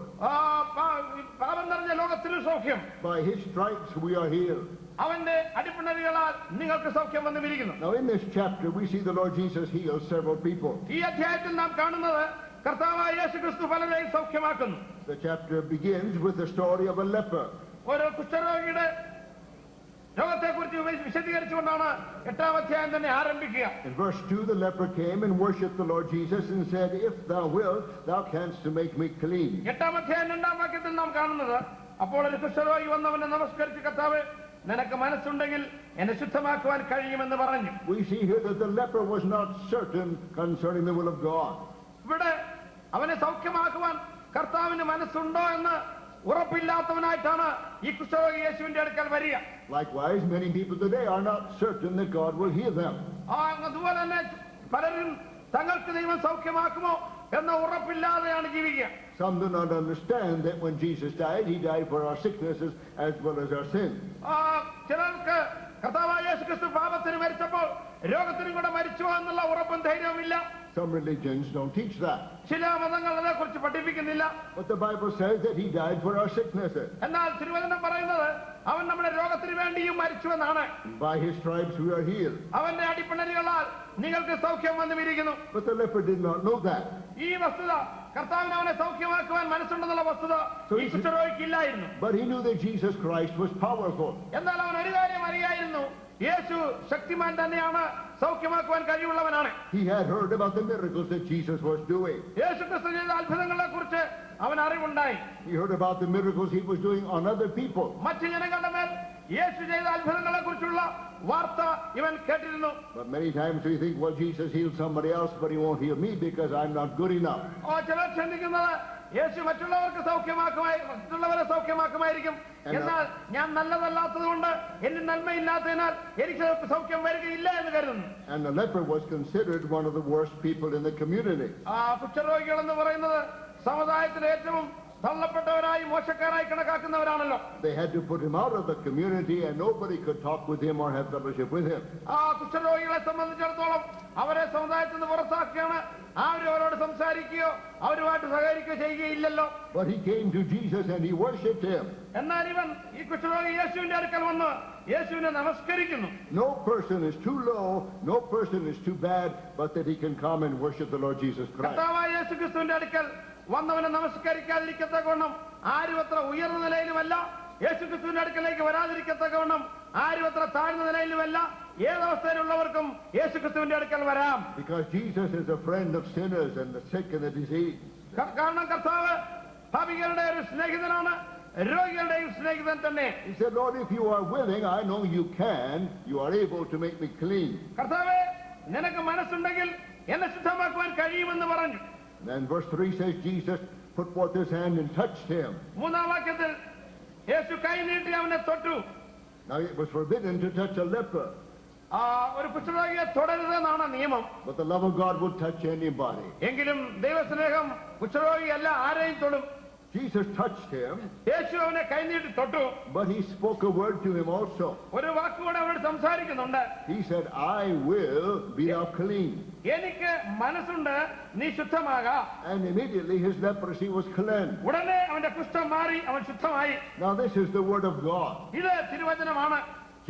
പാപം നിറഞ്ഞ ലോകത്തിനും സൗഖ്യം. By his stripes we are healed. അവന്റെ അടിപ്പിണരുകളാൽ നിങ്ങൾക്ക് സൗഖ്യം വന്നുമിരിക്കുന്നു. Now in this chapter we see the Lord Jesus heal several people. ഈ അധ്യായത്തിൽ നാം കാണുന്നത് കർത്താവായ യേശുക്രിസ്തു പലരെയും സൗഖ്യമാക്കുന്നു. The chapter begins with the story of a leper. ഒരു കുഷ്ഠരോഗിയുടെ രോഗത്തെക്കുറിച്ച് വിശദീകരിച്ചുകൊണ്ടാണ് 8-ാം അധ്യായം തന്നെ ആരംഭിക്കുക. In verse 2, the leper came and worshipped the Lord Jesus and said, "If thou wilt, thou canst make me clean." 8-ാം അധ്യായം 2-ാം വാക്യത്തിൽ നാം കാണുന്നത്, അപ്പോൾ ഒരു കുഷ്ഠരോഗി വന്നവനെ നമസ്കരിച്ച്, കർത്താവേ, നിനക്ക് മനസ്സുണ്ടെങ്കിൽ എന്നെ ശുദ്ധമാക്കുവാൻ കഴിയുമെന്ന് പറഞ്ഞു. We see here that the leper was not certain concerning the will of God. ഇവിടെ അവനെ സൗഖ്യമാക്കുവാൻ കർത്താവിന് മനസ്സുണ്ടോ എന്ന് ഉറപ്പില്ലാത്തവനായിട്ടാണ് ഈ കുഷ്ഠരോഗി യേശുവിന്റെ അടുക്കൽ വരിക. Likewise, many people today are not certain that God will heal them. അതുപോലെ തന്നെ പലരും തങ്ങൾക്ക് ദൈവം സൗഖ്യമാക്കുമോ എന്ന ഉറപ്പില്ലാതെയാണ് ജീവിക്കുക. Some do not understand that when Jesus died, he died for our sicknesses as well as our sins. ചിലർക്ക് കർത്താവായ യേശുക്രിസ്തു പാപത്തിന് മരിച്ചപ്പോൾ രോഗത്തിനും കൂടെ മരിച്ചു എന്നുള്ള ഉറപ്പും ധൈര്യവുമില്ല. Some religions don't teach that. ചില മതങ്ങൾ അതേക്കുറിച്ച് പഠിപ്പിക്കുന്നില്ല. But the Bible says that he died for our sicknesses. എന്നാൽ തിരുവചനം പറയുന്നത് അവൻ നമ്മുടെ രോഗത്തിന് വേണ്ടിയും മരിച്ചു എന്നാണ്. By his stripes we are healed. അവന്റെ അടിപ്പിണരുകളാൽ നിങ്ങൾക്ക് സൗഖ്യം വന്നുമിരിക്കുന്നു. But the leper did not know that. ഈ വസ്തുത, കർത്താവിന് അവനെ സൗഖ്യമാക്കുവാൻ മനസ്സുണ്ടെന്നുള്ള വസ്തുത ഈ കുഷ്ഠരോഗിക്ക് ഇല്ലായിരുന്നു. But he knew that Jesus Christ was powerful. എന്നാൽ അവൻ ഒരു കാര്യം അറിയായിരുന്നു, യേശു ശക്തിമാൻ തന്നെയാണ്, സൗഖ്യമാക്കുവാൻ കഴിവുള്ളവനാണ്. He had heard about the miracles that Jesus was doing. യേശുക്രിസ്തു ചെയ്ത അത്ഭുതങ്ങളെ കുറിച്ച് അവൻ അറിവുണ്ടായി. He heard about the miracles he was doing on other people. മറ്റു ജനങ്ങളുടെ മേൽ യേശു ചെയ്ത അത്ഭുതങ്ങളെ കുറിച്ചുള്ള വാർത്ത ഇവൻ കേട്ടിരുന്നു. But many times we think, well, Jesus healed somebody else, but he won't heal me because I'm not good enough. ചിലർ ചിന്തിക്കുന്നത് യേശു മറ്റുള്ളവരെ സൗഖ്യമാക്കുമായിരിക്കും, എന്നാൽ ഞാൻ നല്ലതല്ലാത്തത് കൊണ്ട്, എന്റെ നന്മയില്ലാത്തതിനാൽ എനിക്ക് സൗഖ്യം വരികയില്ല എന്ന് കരുതുന്നു. And the leper was considered one of the worst people in the community. കുഷ്ഠരോഗികൾ എന്ന് പറയുന്നത് സമുദായത്തിലെ ഏറ്റവും തള്ളപ്പെട്ടവരായി, മോശക്കാരായി കണക്കാക്കുന്നവരാണല്ലോ. They had to put him out of the community and nobody could talk with him or have fellowship with him. കുഷ്ഠരോഗികളെ സംബന്ധിച്ചിടത്തോളം അവരെ സമുദായത്തിൽ നിന്ന് പുറത്താക്കുകയാണ്. അവരോട് സംസാരിക്കുകയോ അവരുമായിട്ട് സഹകരിക്കുകയോ ചെയ്യുകയില്ലല്ലോ. But he came to Jesus and he worshipped him. എന്നാൽ ഇവൻ ഈ കുഷ്ഠരോഗി യേശുവിന്റെ അടുക്കൽ വന്ന് യേശുവിനെ നമസ്കരിക്കുന്നു. No person is too low, no person is too bad, but that he can come and worship the Lord Jesus Christ. കർത്താവായ യേശുക്രിസ്തുവിന്റെ അടുക്കൽ വന്നവനെ നമസ്കരിക്കാതിരിക്കത്തക്കവണ്ണം ആരും അത്ര ഉയർന്ന നിലയിലുമല്ല, യേശുക്രിസ്തുവിന്റെ അടുക്കലേക്ക് വരാതിരിക്കത്തക്കവണ്ണം ആരും അത്ര താഴ്ന്ന നിലയിലുമല്ല. ഏതവസ്ഥയിലുള്ളവർക്കും യേശുക്രിസ്തുവിന്റെ അടുക്കൽ വരാം. Because Jesus is a friend of sinners and the sick and the diseased. കാരണം കർത്താവ് പാപികളുടെ ഒരു സ്നേഹിതനാണ്, രോഗികളുടെയും സ്നേഹിതൻ തന്നെ. He said, Lord, if you are willing, I know you can, you are able to make me clean. കർത്താവേ, നിനക്ക് മനസ്സുണ്ടെങ്കിൽ എന്നെ ശുദ്ധമാക്കുവാൻ കഴിയുമെന്ന് പറഞ്ഞു. Then verse 3 says Jesus put forth his hand and touched him. 3-ാം വാക്യത്തിൽ യേശു കൈ നീട്ടി അവനെ തൊട്ടു. Now it was forbidden to touch a leper, ഒരു കുഷ്ഠരോഗിയെ തൊടരുതെന്നാണ് നിയമം. but the love of God would touch anybody. എങ്കിലും ദൈവസ്നേഹം കുഷ്ഠരോഗിയല്ല, ആരെയും തൊടും. Jesus touched him, യേശു അവനെ കൈനീട്ടി തൊട്ടു. but he spoke a word to him also. ഒരു വാക്കുകൂടെ അവനോട് സംസാരിക്കുന്നുണ്ട്. He said, I will be thou clean. എനിക്ക് മനസ്സുണ്ട്, നീ ശുദ്ധമാകാ. And immediately his leprosy was cleansed. ഉടനെ അവന്റെ കുഷ്ഠം മാറി, അവൻ ശുദ്ധമായി. Now this is the word of God. ഇത് തിരുവചനമാണ്.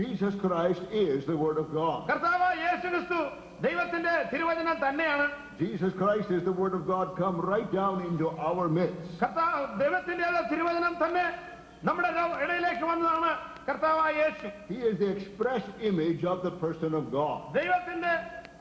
Jesus Christ is the word of God. കർത്താവ് യേശുക്രിസ്തു ദൈവത്തിന്റെ തിരുവചനം തന്നെയാണ്. Jesus Christ is the word of God come right down into our midst. കർത്താവ് ദൈവത്തിന്റെ തിരുവചനം തന്നെ നമ്മുടെ ഇടയിലേക്ക് വന്നതാണ് കർത്താവായ യേശു. He is the express image of the person of God. ദൈവത്തിന്റെ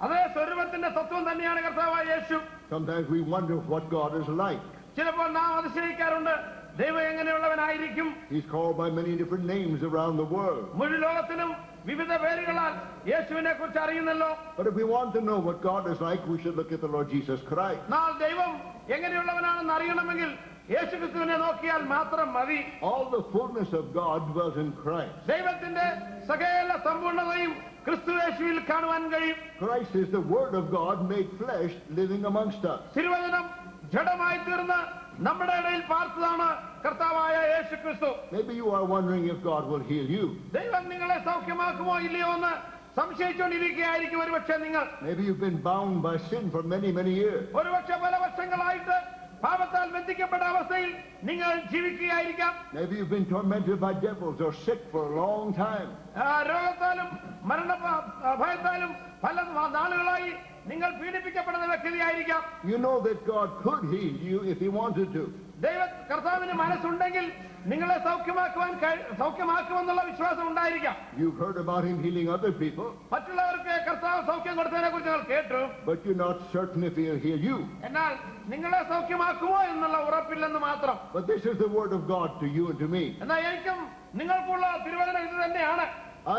അതേ സ്വരൂപത്തിന്റെ തത്വം തന്നെയാണ് കർത്താവായ യേശു. Sometimes we wonder what God is like. ചിലപ്പോൾ നാം അതിശയിക്കാറുണ്ട്, ദൈവം എങ്ങനെയുള്ളവനായിരിക്കും. He's called by many different names around the world. മുഴു ലോകത്തിനും വിവിധ പേരുകളാൽ യേശുവിനെ കുറിച്ച് അറിയുന്നല്ലോ. But if we want to know what God is like, we should look at the Lord Jesus Christ. നാം ദൈവം എങ്ങനെയുള്ളവനാണെന്ന് അറിയണമെങ്കിൽ യേശുക്രിസ്തുവിനെ നോക്കിയാൽ മാത്രം മതി. All the fullness of God dwells in Christ. ദൈവത്തിന്റെ സകല സമ്പൂർണ്ണതയും ക്രിസ്തു യേശുവിൽ കാണുവാൻ കഴിയും. Christ is the word of God made flesh living amongst us. തിരുവചനം ജഡമായി തീർന്ന് നമ്മുടെ ഇടയിൽ പാർത്തതാണ് കർത്താവായ യേശുക്രിസ്തു. Maybe you are wondering if God will heal you. ദൈവം നിങ്ങളെ സൗഖ്യമാക്കുമോ ഇല്ലയോ എന്ന് സംശയിച്ചുകൊണ്ടിരിക്കുകയായിരിക്കും ഒരുപക്ഷെ നിങ്ങൾ. Maybe you've been bound by sin for many, many years. ഒരുപക്ഷെ പല വർഷങ്ങളായിട്ട് പാപത്താൽ ബന്ധിക്കപ്പെട്ട അവസ്ഥയിൽ നിങ്ങൾ ജീവിക്കുകയായിരിക്കാം. Maybe you've been tormented by devils or sick for a long time. രോഗത്താലും ഭയത്താലും പല നാളുകളായി നിങ്ങൾ പീഡിപ്പിക്കപ്പെടുന്ന വ്യക്തിയായിരിക്കാം. You know that God could heal you if he wanted to. കർത്താവിന് മനസ്സുണ്ടെങ്കിൽ നിങ്ങളെ സൗഖ്യമാക്കുമെന്നുള്ള വിശ്വാസം ഉണ്ടായിരിക്കാം. You've heard about him healing other people, മറ്റുള്ളവർക്ക് കർത്താവ് സൗഖ്യം കൊടുത്തതിനെ കുറിച്ച് നിങ്ങൾ കേട്ടു. but you're not certain if he'll heal you. എന്നാൽ നിങ്ങളെ സൗഖ്യമാക്കുമോ എന്നുള്ള ഉറപ്പില്ലെന്ന് മാത്രം. But this is the word of God to you and to me. എന്നാൽ എനിക്കും നിങ്ങൾക്കുള്ള തിരുവചനം ഇത് തന്നെയാണ്.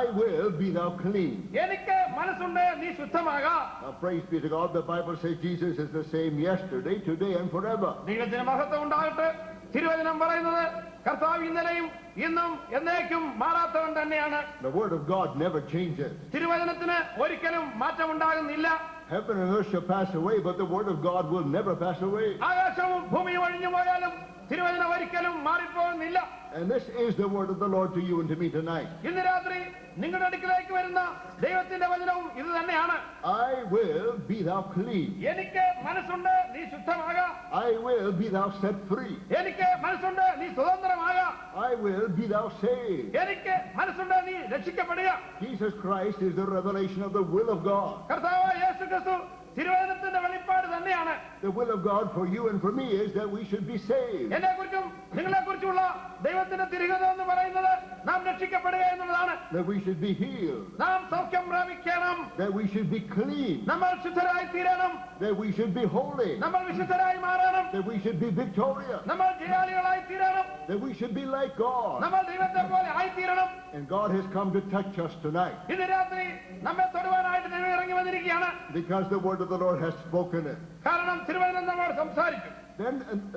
I will be thou clean. എനിക്ക് മനസ്സുണ്ട്, നീ ശുദ്ധമാകാം. Now praise be to God, the Bible says Jesus is the same yesterday, today and forever. ദൈവത്തിന് മഹത്വം ഉണ്ടാകട്ടെ. തിരുവചനം പറയുന്നത് കർത്താവ് ഇന്നലെയും ഇന്നും എന്നേക്കും മാറാത്തവൻ തന്നെയാണ്. The word of God never changes. തിരുവചനത്തിന് ഒരിക്കലും മാറ്റമുണ്ടാകുന്നില്ല. Heaven and earth shall pass away, but the word of God will never pass away. ആകാശവും ഭൂമിയും ഒഴിഞ്ഞു പോയാലും തിരുവചനം ഒരിക്കലും മാറിപ്പോകുന്നില്ല. And this is the word of the Lord to you and to me tonight. ഇന്ന് രാത്രി നിങ്ങളുടെ അടുക്കിലേക്ക് വരുന്ന ദൈവത്തിന്റെ വചനവും ഇത് തന്നെയാണ്. I will be thou clean. എനിക്ക് മനസ്സുണ്ട്, നീ ശുദ്ധമാകാം. I will be thou set free. എനിക്ക് മനസ്സുണ്ട്, നീ സ്വതന്ത്രമാകാം. I will be thou saved. എനിക്ക് മനസ്സുണ്ട്, നീ രക്ഷിക്കപ്പെടുക. Jesus Christ is the revelation of the will of God. കർത്താവ് യേശുക്രിസ്തു തിരുവചനത്തിന്റെ വെളിപ്പാട് തന്നെയാണ്. The will of God for you and for me is that we should be saved. എന്നെ കുറിച്ചും നിങ്ങളെ കുറിച്ചുള്ള ദൈവത്തിന്റെ തിരുഹിതം എന്ന് പറയുന്നത് നാം രക്ഷിക്കപ്പെടുക എന്നുള്ളതാണ്. That we should be healed. നാം സൗഖ്യം പ്രാപിക്കണം. That we should be clean. നമ്മൾ ശുദ്ധരായി തീരണം. That we should be holy. നമ്മൾ വിശുദ്ധരായി മാറണം. That we should be victorious. നമ്മൾ ജയാളികളായി തീരണം. That we should be like God. നമ്മൾ ദൈവത്തെ പോലെ ആയി തീരണം. And God has come to touch us tonight. ഇന്ന് രാത്രി നമ്മെ തൊടുവാനായിട്ട് ദൈവം ഇറങ്ങി വന്നിരിക്കുകയാണ്. Because the word of the Lord has spoken it. കാരണം തിരുവചനം നമ്മോട് സംസാരിച്ചു. Then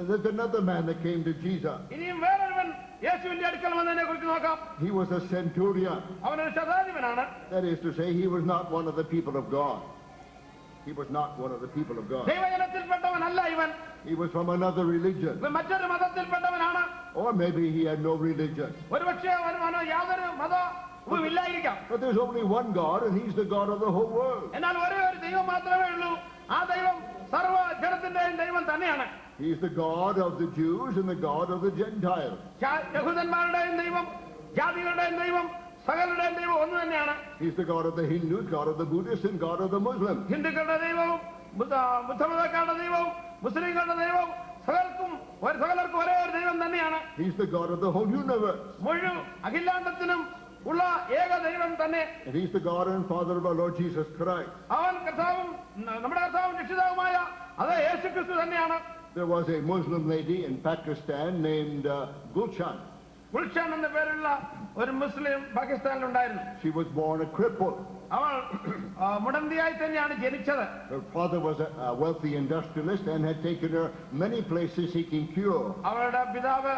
there's another man that came to Jesus. ഇനിയും വേറൊരുവൻ യേശുവിന്റെ അടുക്കൽ വന്നതിനെ കുറിച്ച് നോക്കാം. He was a centurion. അവനൊരു ശതാധിപനാണ്. That is to say, he was not one of the people of God. He was not one of the people of God. ദൈവജനത്തിൽപ്പെട്ടവനല്ല ഇവൻ. He was from another religion. ഇവൻ മറ്റൊരു മതത്തിൽപ്പെട്ടവനാണ്. Or maybe he had no religion. ഒരുപക്ഷേ അവന് യാതൊരു മതവും ഇല്ലായിരിക്കാം. But there's only one God, and he's the God of the whole world. എന്നാൽ ഒരേ ഒരു ദൈവം മാത്രമേ ഉള്ളൂ. ആ ദൈവം സർവ്വ ജനത്തിന്റെയും ദൈവം തന്നെയാണ്. He's the God of the Jews and the God of the Gentiles. യഹൂദന്മാരുടെയും ദൈവം ജാതികളുടെയും ദൈവം സകലരുടെയും ദൈവം ഒന്ന് തന്നെയാണ്. He's the God of the Hindus, God of the Buddhists, and God of the Muslims. ഹിന്ദുക്കളുടെ ദൈവവും ബുദ്ധമതക്കാരുടെ ദൈവവും മുസ്ലിങ്ങളുടെ ദൈവവും സകലർക്കും ഒരേ ഒരു ദൈവം തന്നെയാണ്. He's the God of the whole universe. മുഴുവൻ അഖിലാണ്ടത്തിനും ഉള്ള ഏക ദൈവം തന്നെ. And he's the God and Father of our Lord Jesus Christ. അവൻ കർത്താവും നമ്മുടെ കർത്താവും രക്ഷിതാവുമായ അത് യേശുക്രിസ്തു തന്നെയാണ്. There was a Muslim lady in Pakistan named Gulshan. Gulshan എന്ന പേരുള്ള ഒരു മുസ്ലിം പാകിസ്ഥാനിലുണ്ടായിരുന്നു. She was born a cripple. അവൾ മുടന്തിയായി തന്നെയാണ് ജനിച്ചത്. Her father was a wealthy industrialist and had taken her many places seeking cure. അവളുടെ പിതാവ്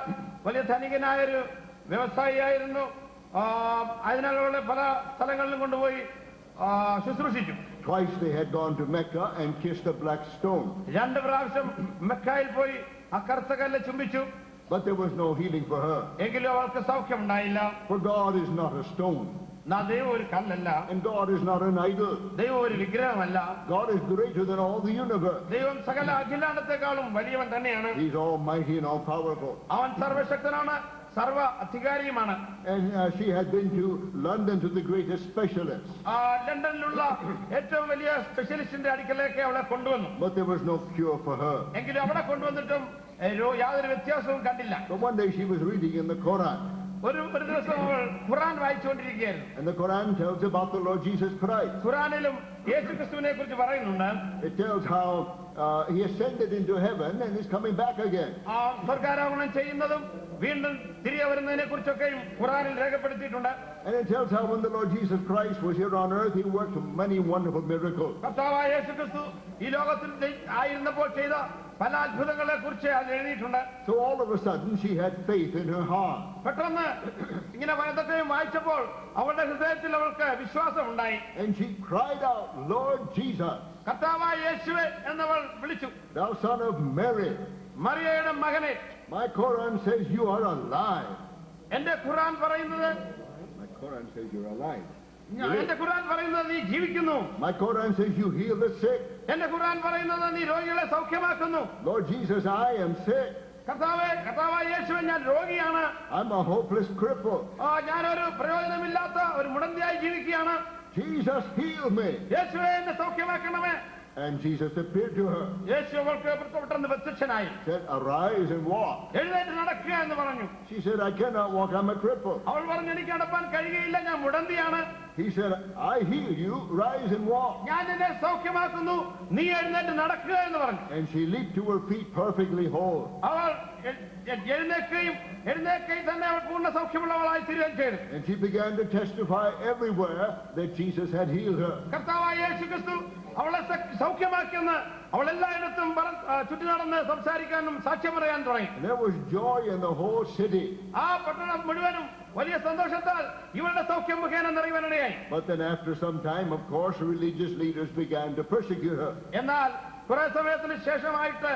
വലിയ ധനികനായൊരു വ്യവസായിയായിരുന്നു. അതിനാൽ അവളെ പല സ്ഥലങ്ങളിലും കൊണ്ടുപോയി ശുശ്രൂഷിച്ചു. Twice they had gone to Mecca and kissed a black stone. 2 പ്രാവശ്യം മെക്കയിൽ പോയി ആ കറുത്ത കല്ല് ചുംബിച്ചു. But there was no healing for her. എങ്കിലും അവൾക്ക് സൗഖ്യം ഉണ്ടായില്ല. For God is not a stone. ദൈവം ഒരു കല്ലല്ല. And God is not an idol. ദൈവം ഒരു വിഗ്രഹമല്ല. God is greater than all the universe. ദൈവം സകല അഖിലാണ്ടത്തെക്കാളും വലിയവൻ തന്നെയാണ്. He's almighty and all powerful. അവൻ സർവശക്തനാണ്, സർവ അധികാരിയുമാണ്. And she had been to London to the greatest specialist. ലണ്ടനിലുള്ള ഏറ്റവും വലിയ സ്പെഷ്യലിസ്റ്റിന്റെ അടുക്കലേക്ക് അവളെ കൊണ്ടുവന്നു. But there was no cure for her. എങ്കിലും അവിടെ കൊണ്ടുവന്നിട്ടും യാതൊരു വ്യത്യാസവും കണ്ടില്ല. But one day she was reading in the Quran. ഒരു ദിവസം അവൾ ഖുർആൻ വായിച്ചുകൊണ്ടിരിക്കുകയായിരുന്നു. And the Quran tells about the Lord Jesus Christ. ഖുർആനിലും യേശുക്രിസ്തുവിനെ കുറിച്ച് പറയുന്നുണ്ട്. It tells how he ascended into heaven and is coming back again. സ്വർഗ്ഗാരോഹണം ചെയ്യുന്നതും വീണ്ടും തിരികെ വരുന്നതിനെ കുറിച്ചൊക്കെയും ഖുർആനിൽ രേഖപ്പെടുത്തിയിട്ടുണ്ട്. And it tells how when the Lord Jesus Christ was here on earth, he worked many wonderful miracles. കർത്താവായ യേശുക്രിസ്തു ഈ ലോകത്തിൽ ആയിരുന്നപ്പോൾ ചെയ്ത പല അത്ഭുതങ്ങളെ കുറിച്ച് അത് എഴുതിയിട്ടുണ്ട്. So all of a sudden she had faith in her heart. പെട്ടെന്ന് ഇങ്ങനെ വനത്തൊക്കെയും വായിച്ചപ്പോൾ അവളുടെ ഹൃദയത്തിൽ അവൾക്ക് വിശ്വാസം ഉണ്ടായി. And she cried out, Lord Jesus, കർത്താവായ യേശുവേ എന്നവൾ വിളിച്ചു. thou son of Mary. മറിയയുടെ മകനെ. My Quran says you are alive. എന്റെ ഖുർആൻ പറയുന്നത് My Quran says you're alive. എന്റെ ഖുർആൻ പറയുന്നത് നീ ജീവിക്കുന്നു. My Quran says you heal the sick. എന്റെ ഖുർആൻ പറയുന്നത് നീ രോഗികളെ സൗഖ്യമാക്കുന്നു. Lord Jesus, I am sick. കർത്താവായ യേശുവേ ഞാൻ രോഗിയാണ്. I'm a hopeless cripple. ഞാനൊരു പ്രയോജനമില്ലാത്ത ഒരു മുടന്തിയായി ജീവിക്കുകയാണ്. Jesus, heal me. യേശുവേ എന്നെ സൗഖ്യമാക്കണമേ. And Jesus appeared to her, യേശു അവൾക്ക് പെട്ടെന്ന് പ്രത്യക്ഷനായി. said, arise and walk. എഴുന്നേറ്റ് നടക്കുക എന്ന് പറഞ്ഞു. She said, I cannot walk, I'm a cripple. അവൾ പറഞ്ഞു, എനിക്ക് നടപ്പാൻ കഴിയുകയില്ല, ഞാൻ മുടന്തിയാണ്. He said, I heal you, rise and walk. ഞാൻ നിന്നെ സൗഖ്യമാക്കുന്നു, നീ എഴുന്നേറ്റ് നടക്കുക എന്ന് പറഞ്ഞു. And she leaped to her feet perfectly whole. അവൾ എഴുന്നേൽക്കുകയും തന്നെ അവൾ പൂർണ്ണ സൗഖ്യമുള്ളവളായി തീരുകയും ചെയ്തു. And she began to testify everywhere that Jesus had healed her. കർത്താവായ യേശു ക്രിസ്തു അവളെ സൗഖ്യമാക്കിയെന്ന് അവൾ എല്ലായിടത്തും ചുറ്റി നടന്ന് സംസാരിക്കാനും സാക്ഷ്യം പറയാൻ തുടങ്ങി. And there was joy in the whole city. ആ പട്ടണം മുഴുവനും വലിയ സന്തോഷത്താൽ ഇവരുടെ സൗഖ്യം മുഖേന നിറയുവാനിടയായി. But then after some time, of course, religious leaders began to persecute her. എന്നാൽ കുറെ സമയത്തിന് ശേഷമായിട്ട്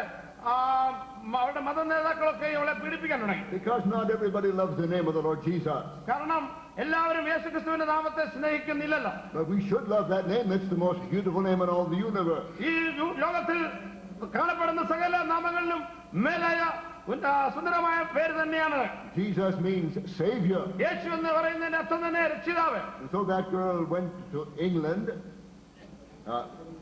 അവരുടെ മത നേതാക്കളൊക്കെ അവളെ പീഡിപ്പിക്കാൻ തുടങ്ങി. Because not everybody loves the name of the Lord Jesus. കാരണം എല്ലാവരും യേശുക്രിസ്തുവിന്റെ നാമത്തെ സ്നേഹിക്കുന്നില്ലല്ലോ. But we should love that name. It's the most beautiful name in all the universe. ഈ ലോകത്തിൽ കാണപ്പെടുന്ന സകല നാമങ്ങളിലും മേലായ സുന്ദരമായ പേര് തന്നെയാണ്. Jesus means Savior. യേശു എന്ന് പറയുന്നതിന്റെ അർത്ഥം തന്നെ രക്ഷിതാവ്. And so that girl went to England.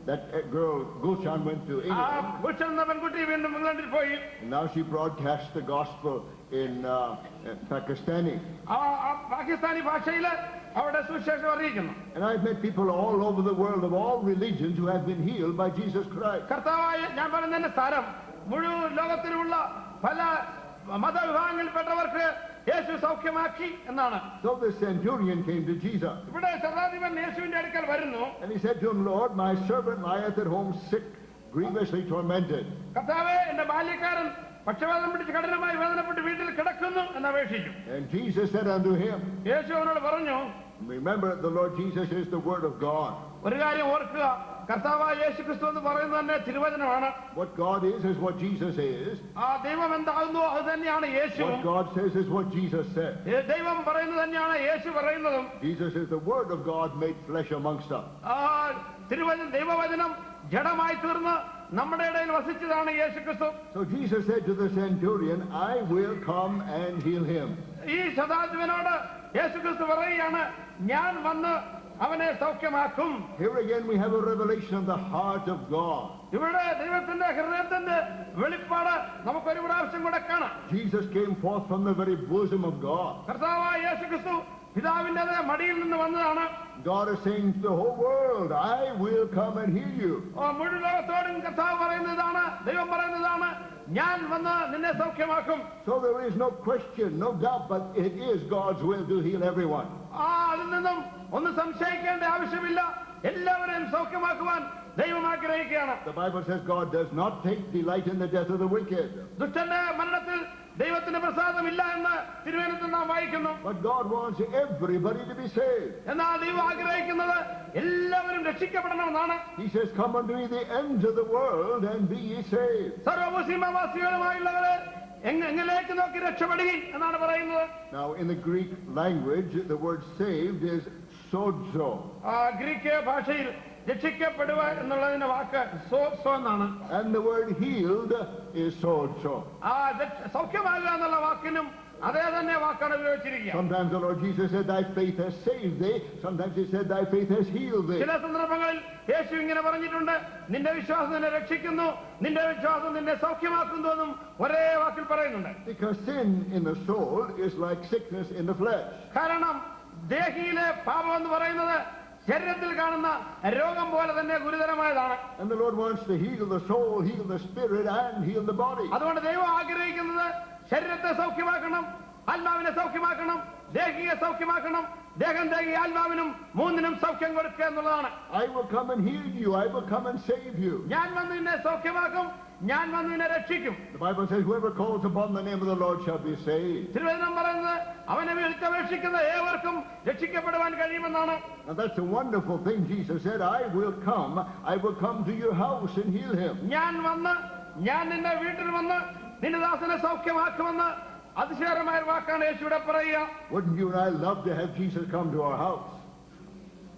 That girl, Gulshan, went to England. Gulshan എന്ന പെൺകുട്ടി വീണ്ടും ഇംഗ്ലണ്ടിൽ പോയി. And now she broadcasts the gospel in Pakistani. Pakistani ഭാഷയിൽ അവിടെ സുവിശേഷം അറിയിക്കുന്നു. And I've met people all over the world of all religions who have been healed by Jesus Christ. കർത്താവായ ഞാൻ പറയുന്നതിന്റെ സാരം മുഴുവൻ ലോകത്തിലുള്ള പല മതവിഭാഗങ്ങളിൽപ്പെട്ടവർക്ക് യേശു സൗഖ്യമാക്കി എന്നാണ്. So the centurion came to Jesus. ഇവിടെ ശതാധിപൻ യേശുവിന്റെ അടുക്കൽ വരുന്നു. And he said to him, Lord, my servant lieth at home sick, grievously tormented. കർത്താവേ, എന്റെ ബാല്യക്കാരൻ പക്ഷവാതം പിടിച്ച് കഠിനമായി വേദനപ്പെട്ട് വീട്ടിൽ കിടക്കുന്നു എന്ന് അപേക്ഷിച്ചു. And Jesus said unto him, യേശു അവനോട് പറഞ്ഞു, remember, the Lord Jesus is the word of God. ഒരു കാര്യം ഓർക്കുക, കർത്താവായ യേശു ക്രിസ്തു എന്ന് പറയുന്നത് തന്നെ തിരുവചനമാണ്. What God is what Jesus is. ആ ദൈവം എന്താകുന്നു അത് തന്നെയാണ് യേശു. What God says is what Jesus said. ദൈവം പറയുന്നത് തന്നെയാണ് യേശു പറയുന്നതും. Jesus is the word of God made flesh amongst us. ദൈവവചനം ജഡമായി തീർന്ന് നമ്മുടെ ഇടയിൽ വസിച്ചതാണ് യേശു ക്രിസ്തു. So Jesus said to the centurion, I will come and heal him. ഈ ശതാധിപനോട് യേശു ക്രിസ്തു പറയുകയാണ്, ഞാൻ വന്ന് അവനെ സൗഖ്യമാക്കും. Here again we have a revelation of the heart of God. ഇവിടെ ദൈവത്തിന്റെ ഹൃദയത്തിന്റെ വെളിപ്പാട് നമുക്കൊരു പ്രാവശ്യം കൂടെ കാണാം. Jesus came forth from the very bosom of God. കർത്താവായ യേശു ക്രിസ്തു പിതാവിന്റെ മടിയിൽ നിന്ന് വന്നതാണ്. God is saying to the whole world, I will come and heal you. മുഴുവൻ ലോകത്തോടും കർത്താവ് പറയുന്നതാണ്, ദൈവം പറയുന്നതാണ്, ഞാൻ വന്ന് നിന്നെ സൗഖ്യമാക്കും. So there is no question, no doubt, but it is God's will to heal everyone. അതിൽ നിന്നും ഒന്നും സംശയിക്കേണ്ട ആവശ്യമില്ല. എല്ലാവരെയും സൗഖ്യമാക്കുവാൻ ദൈവം ആഗ്രഹിക്കുകയാണ്. The Bible says God does not take delight in the death of the wicked. ദുഷ്ടന്റെ മരണത്തിൽ ദൈവത്തിന് പ്രസാദമില്ല എന്ന് തിരുവചനത്തിൽ നാം വായിക്കുന്നു. But God wants everybody to be saved. എന്നാൽ ദൈവം ആഗ്രഹിക്കുന്നത് എല്ലാവരും രക്ഷിക്കപ്പെടണമെന്നാണ്. He says, come unto me the ends of the world and be ye saved. സർവ്വസീമാവാസികളുമായുള്ളവരെ എങ്ങിലേക്ക് നോക്കി രക്ഷപ്പെടുകയും എന്നാണ് പറയുന്നത്. Now in the Greek language, the word saved is sozo. Greek ഭാഷയിൽ രക്ഷിക്കപ്പെടുക എന്നുള്ളതിന്റെ വാക്ക് so എന്നാണ്. And the word healed is sozo. സൗഖ്യമാകുക എന്നുള്ള വാക്കിനും അതേ തന്നെ വാക്കാണ് ഉപയോഗിച്ചിരിക്കുക. Sometimes the Lord Jesus said, thy faith has saved thee. Sometimes he said, thy faith has healed thee. ചില സന്ദർഭങ്ങളിൽ യേശു ഇങ്ങനെ പറഞ്ഞിട്ടുണ്ട്, നിന്റെ വിശ്വാസം നിന്നെ രക്ഷിക്കുന്നു, നിന്റെ വിശ്വാസം നിന്നെ സൗഖ്യമാക്കുന്നു എന്നും ഒരേ വാക്കിൽ പറയുന്നുണ്ട്. Because sin in the soul is like sickness in the flesh. കാരണം ദേഹിയിലെ പാപം എന്ന് പറയുന്നത് ശരീരത്തിൽ കാണുന്ന രോഗം പോലെ തന്നെ ഗുരുതരമായതാണ്. And the Lord wants to heal the soul, heal the spirit, and heal the body. അതുകൊണ്ട് ദൈവം ആഗ്രഹിക്കുന്നത് ശരീരത്തെ സൗഖ്യമാക്കണം, ആത്മാവിനെ സൗഖ്യമാക്കണം, ദേഹിയെ സൗഖ്യമാക്കണം, ദേഹം ദേഹി ആത്മാവിനും മൂന്നിനും സൗഖ്യം കൊടുക്കുക എന്നുള്ളതാണ്. I will come and heal you. I will come and save you. ഞാൻ വന്ന് നിന്നെ സൗഖ്യമാക്കും, ഞാൻ വന്ന് നിന്നെ രക്ഷിക്കും. The Bible says, whoever calls upon the name of the Lord shall be saved. തിരുവചനം പറയുന്നത് അവനെ വിളിച്ചപേക്ഷിക്കുന്ന ഏവർക്കും രക്ഷിക്കപ്പെടുവാൻ കഴിയുമെന്നാണ്. Now that's a wonderful thing. Jesus said, I will come to your house and heal him. ഞാൻ നിന്റെ വീട്ടിൽ വന്ന് നിന്റെ ദാസനെ സൗഖ്യമാക്കുമെന്ന് അതിശയകരമായ വാക്കാണ് യേശുവിടെ പറയുക. Wouldn't you and I love to have Jesus come to our house?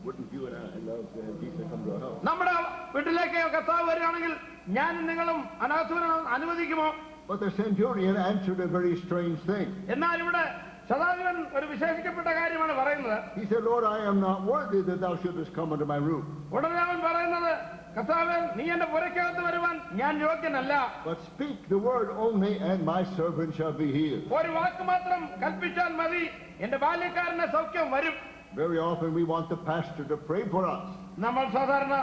Wouldn't you and I love to have Jesus come to our house? നമ്മുടെ വീട്ടിലേക്ക് കർത്താവ് വരികയാണെങ്കിൽ ഞാനും നിങ്ങളും അനാഥൂരണം അനുവദിക്കുമോ? But the centurion answered a very strange thing. എന്നാൽ ഇവിടെ ശതാധിപൻ ഒരു വിശേഷിക്കപ്പെട്ട കാര്യമാണ് പറയുന്നത്. He said, Lord, I am not worthy that thou shouldest come under my roof. ഉടനെ അവൻ പറയുന്നത്, കർത്താവേ, നീ എന്റെ പുരയ്ക്കകത്ത് വരുവാൻ ഞാൻ യോഗ്യനല്ല. But speak the word only, and my servant shall be healed. ഒരു വാക്ക് മാത്രം കൽപ്പിച്ചാൽ മതി, എന്റെ ബാല്യക്കാരന് സൗഖ്യം വരും. Very often we want the pastor to pray for us നമ്മൾ സാധാരണ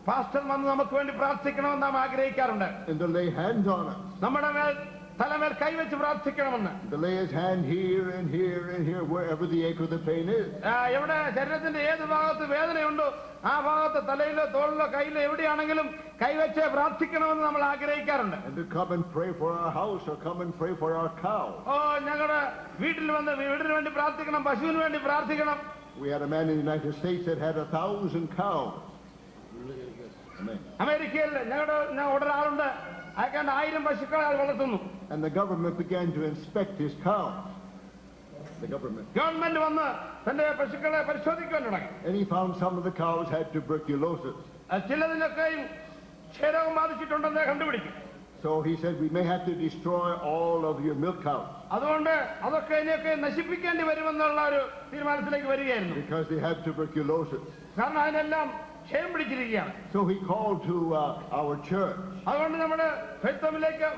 പാസ്റ്റർ വന്ന് നമുക്ക് വേണ്ടി പ്രാർത്ഥിക്കണമെന്ന് നാം ആഗ്രഹിക്കാറുണ്ട്. and to lay hands on us. നമ്മുടെ മേൽ തലമേൽ കൈവച്ച് പ്രാർത്ഥിക്കണമെന്ന്. To lay his hand here and here and here, wherever the ache or the pain is. എവിടെ ശരീരത്തിന്റെ ഏത് ഭാഗത്ത് വേദനയുണ്ടോ ആ ഭാഗത്ത് തലയിലോ തോളിലോ കയ്യിലോ എവിടെയാണെങ്കിലും കൈവച്ച് പ്രാർത്ഥിക്കണമെന്ന് നമ്മൾ ആഗ്രഹിക്കാറുണ്ട്. And to come and pray for our house or come and pray for our cow. ഞങ്ങളുടെ വീട്ടിൽ വന്ന് വീടിന് വേണ്ടി പ്രാർത്ഥിക്കണം, പശുവിന് വേണ്ടി പ്രാർത്ഥിക്കണം. We had a man in the United States that had 1,000 cows. Amen. അമേരിക്കയിൽ ഞങ്ങളുടെ ഒരാളുണ്ട്, അയാൾക്ക് 1000 പശുക്കളെ അയാൾ വളർത്തുന്നു. And the government began to inspect his cows. The government. Government വന്ന് തന്റെ പശുക്കളെ പരിശോധിക്കാൻ തുടങ്ങി. And he found some of the cows had tuberculosis. ചിലതിനൊക്കെയും ക്ഷയരോഗം ബാധിച്ചിട്ടുണ്ടെന്ന് കണ്ടുപിടിച്ചു. So he said, we may have to destroy all of your milk cows അതുകൊണ്ട് അതൊക്കെ ഇതിനൊക്കെ നശിപ്പിക്കേണ്ടി വരുമെന്നുള്ള ഒരു തീരുമാനത്തിലേക്ക് വരികയായിരുന്നു. because they have tuberculosis. കാരണം അതിനെല്ലാം ക്ഷയം പിടിച്ചിരിക്കുകയാണ്. So he called to our church. അതുകൊണ്ട് നമ്മുടെ ഫെയ്ത്തോമിലേക്ക്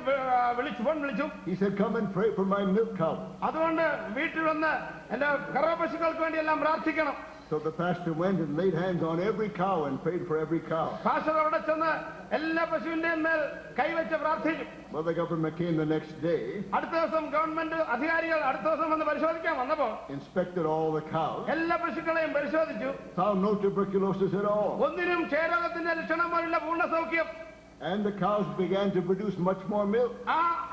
ഫോൺ വിളിച്ചു. He said, come and pray for my milk cow. അതുകൊണ്ട് വീട്ടിൽ വന്ന് എന്റെ കറവ പശുക്കൾക്ക് വേണ്ടി എല്ലാം പ്രാർത്ഥിക്കണം. So the pastor went and laid hands on every cow and prayed for every cow. Pastor അവിടെ ചെന്ന് എല്ലാ പശുവിന്റെയും മേൽ കൈവച്ച് പ്രാർത്ഥിച്ചു. Well, the government came the next day, അടുത്ത ദിവസം ഗവൺമെന്റ് അധികാരികൾ അടുത്ത ദിവസം വന്ന് പരിശോധിക്കാൻ വന്നപ്പോ inspected all the cows, എല്ലാ പശുക്കളെയും പരിശോധിച്ചു. found no tuberculosis at all. ഒന്നിനും ക്ഷയരോഗത്തിന്റെ ലക്ഷണം പോലുള്ള പൂർണ്ണ സൗഖ്യം. And the cows began to produce much more milk.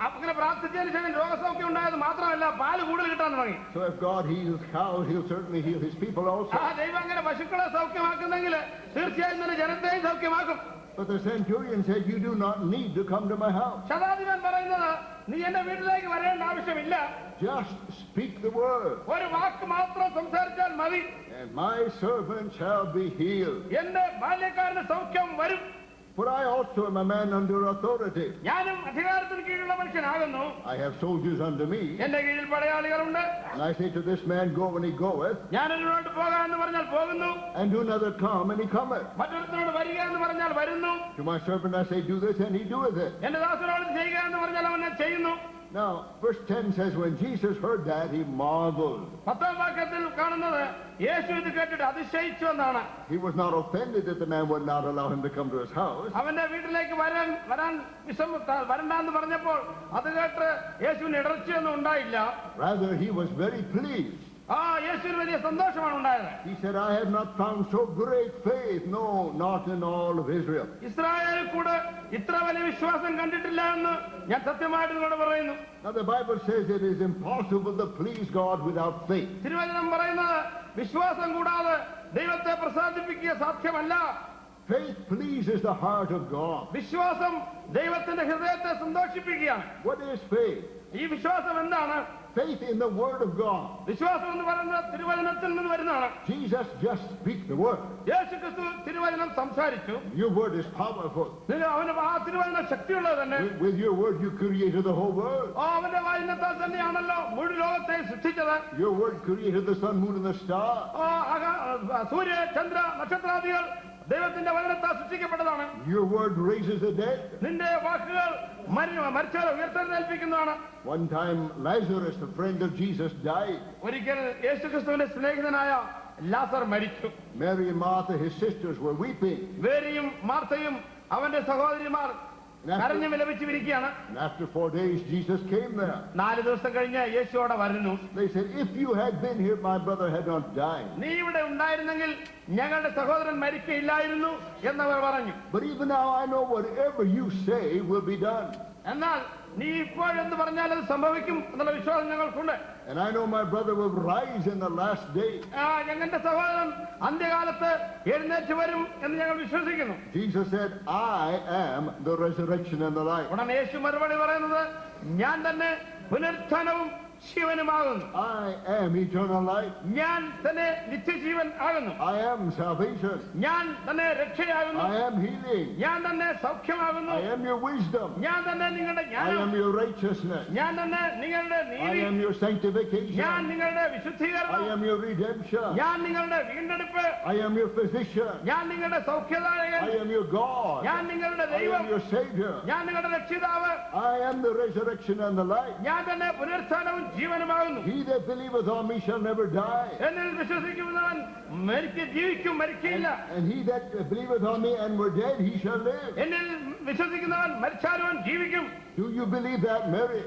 അങ്ങനെ പ്രാർത്ഥിച്ചതിന് ശേഷം രോഗസൗഖ്യം ഉണ്ടായത് മാത്രമല്ല, പാല് കൂടുതൽ കിട്ടാൻ തുടങ്ങി. So if God heals cows, he'll certainly heal his people also. ദൈവം അങ്ങനെ പശുക്കളെ സൗഖ്യമാക്കുന്നെങ്കിൽ തീർച്ചയായും തന്നെ ജനത്തെയും സൗഖ്യമാക്കും. But the centurion said, you do not need to come to my house. ശതാധിപൻ പറയുന്നത്, നീ എന്റെ വീട്ടിലേക്ക് വരേണ്ട ആവശ്യമില്ല, Just speak the word, ഒരു വാക്ക് മാത്രം സംസാരിച്ചാൽ മതി, and my servant shall be healed. എന്റെ ബാല്യക്കാരന് സൗഖ്യം വരും. For I also am a man under authority. ഞാനും അധികാരത്തിന് കീഴിലുള്ള മനുഷ്യനാകുന്നു. I have soldiers under me. എന്റെ കീഴിൽ പടയാളികളുണ്ട്. And I say to this man, go, and he goeth. ഞാനൊരുവരോട് പോകാം എന്ന് പറഞ്ഞാൽ പോകുന്നു. And to another, come, and he cometh. മറ്റൊരുത്തരോട് വരിക എന്ന് പറഞ്ഞാൽ വരുന്നു. To my servant I say, do this, and he doeth it. എന്റെ ദാസനോട് ചെയ്യുക എന്ന് പറഞ്ഞാൽ അവനെ ചെയ്യുന്നു. Now, verse 10 says, when Jesus heard that, he marveled. 10ാം വാക്യത്തിൽ കാണുന്നത് യേശു ഇത് കേട്ടിട്ട് അതിശയിച്ചു എന്നാണ്. He was not offended that the man would not allow him to come to his house. അവന്റെ വീട്ടിലേക്ക് വരണ്ടെന്ന് പറഞ്ഞപ്പോൾ അത് കേട്ട് യേശുവിന് ഇടർച്ചയൊന്നും ഉണ്ടായില്ല. Rather, he was very pleased. യേശുവിന് വലിയ സന്തോഷമാണ് ഉണ്ടായത്. He said, I have not found so great faith, no, not in all of Israel. ഇസ്രായേലിൽ കൂടെ ഇത്ര വലിയ വിശ്വാസം കണ്ടിട്ടില്ല എന്ന് ഞാൻ സത്യമായിട്ട് നിങ്ങളോട് പറയുന്നു. Now the Bible says it is impossible to please God without faith. തിരുവചനം പറയുന്നത് വിശ്വാസം കൂടാതെ ദൈവത്തെ പ്രസാദിപ്പിക്കുക സാധ്യമല്ല. Faith pleases the heart of God. വിശ്വാസം ദൈവത്തിന്റെ ഹൃദയത്തെ സന്തോഷിപ്പിക്കുകയാണ്. What is faith? ഈ വിശ്വാസം എന്താണ്? Faith in the word of God. വിശ്വാസം എന്ന് പറയുന്നത് തിരുവചനത്തിൽ നിന്ന് വരുന്നതാണ്. Jesus just speak the word. യേശുക്രിസ്തു തിരുവചനം സംസാരിച്ചു. Your word is powerful. അവന് ആ തിരുവചനം ശക്തിയുള്ളത് തന്നെ. With your word you created the whole world. അവന്റെ വചനത്താൽ തന്നെയാണല്ലോ മുഴു ലോകത്തെ സൃഷ്ടിച്ചത്. Your word created the sun, moon, and the star. സൂര്യ ചന്ദ്ര നക്ഷത്രാദികൾ ദൈവത്തിന്റെ വചനത്താൽ സൃഷ്ടിക്കപ്പെട്ടതാണ്. Your word raises the dead. നിന്റെ വാക്കുകൾ മരിച്ചവരെ ഉയർത്തെഴുന്നേൽപ്പിക്കുന്നതാണ്. One time Lazarus, a friend of Jesus, died. ഒരിക്കൽ യേശുക്രിസ്തുവിന്റെ സ്നേഹിതനായ ലാസർ മരിച്ചു. Mary and Martha, his sisters, were weeping. മേരിയും മാർത്തയും അവന്റെ സഹോദരിമാർ കരഞ്ഞു വിലപിച്ചിരിക്കുകയാണ്. And after 4 days, Jesus came there. 4 ദിവസം കഴിഞ്ഞ് യേശു അവിടെ വരുന്നു. They said, if you had been here, my brother had not died. നീ ഇവിടെ ഉണ്ടായിരുന്നെങ്കിൽ ഞങ്ങളുടെ സഹോദരൻ മരിക്കയില്ലായിരുന്നു എന്നവർ പറഞ്ഞു. But even now I know whatever you say will be done. എന്നാൽ നീ ഇപ്പോഴെന്ന് പറഞ്ഞാൽ അത് സംഭവിക്കും എന്നുള്ള വിശ്വാസം ഞങ്ങൾക്കുണ്ട്. And I know my brother will rise in the last day. ഞങ്ങളുടെ സഹോദരൻ അന്ത്യകാലത്ത് എഴുന്നേറ്റ് വരും എന്ന് ഞങ്ങൾ വിശ്വസിക്കുന്നു. Jesus said, I am the resurrection and the life. ഉടനെ യേശു മറുപടി പറയുന്നത്, ഞാൻ തന്നെ പുനരുത്ഥാനവും ജീവനുമാകുന്നു. I am eternal life. ഞാൻ തന്നെ നിത്യജീവൻ ആകുന്നു. I am salvation. ഞാൻ തന്നെ രക്ഷയാകുന്നു. I am healing. ഞാൻ തന്നെ സൗഖ്യമാകുന്നു. I am your wisdom. ഞാൻ തന്നെ നിങ്ങളുടെ I ജ്ഞാനം. am your righteousness. ഞാൻ തന്നെ നിങ്ങളുടെ I നീതി. am your sanctification. ഞാൻ നിങ്ങളുടെ I വിശുദ്ധീകരണം. am your redemption. ഞാൻ നിങ്ങളുടെ വീണ്ടെടുപ്പ്. I am your physician. ഞാൻ നിങ്ങളുടെ സൗഖ്യദായകൻ. I am your God. ഞാൻ നിങ്ങളുടെ I ദൈവം. am your Savior. ഞാൻ നിങ്ങളുടെ രക്ഷിതാവ്. I am the resurrection and the life. ഞാൻ തന്നെ പുനരുത്ഥാനവും ജീവനുമാകുന്നു. He that believeth on me shall never die. എന്നിൽ വിശ്വസിക്കുന്നവൻ ജീവിക്കും, മരിക്കില്ല. And he that believeth on me and were dead, he shall live. എന്നിൽ വിശ്വസിക്കുന്നവൻ മരിച്ചാലും ജീവിക്കും. Do you believe that, Mary?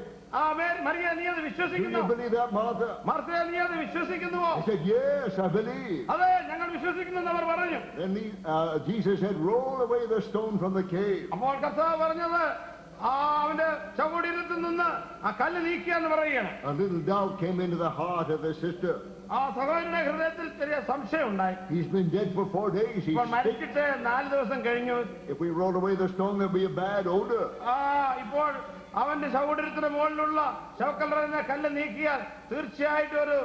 Mariya, നീ അത് Do വിശ്വസിക്കുന്നു? you believe that, Martha? മാർത്തേ, നീ അത് വിശ്വസിക്കുന്നുവോ? I said, yes, I believe. അതെ, ഞങ്ങൾ വിശ്വസിക്കുന്നു അവർ പറഞ്ഞു. Then Jesus said, roll away the stone from the cave. അപ്പോൾ കർത്താവ് പറഞ്ഞത് അവന്റെ ചവിടിരത്തിൽ നിന്ന് ആ കല്ല് നീക്കിയെന്ന് പറയുകയാണ്. A little doubt came into the heart of the sister. ആ സഹോദരന്റെ ഹൃദയത്തിൽ ചെറിയ സംശയം ഉണ്ടായി. He's been dead for 4 days. He's ഇപ്പോൾ sick. മരിച്ചിട്ട് 4 ദിവസം കഴിഞ്ഞു. If we roll away the stone, there'll be a bad odor. ഇപ്പോൾ അവന്റെ ചവിടിരത്തിന് മുകളിലുള്ള ശവക്കല്ലറ കല്ല് നീക്കിയാൽ തീർച്ചയായിട്ടും ഒരു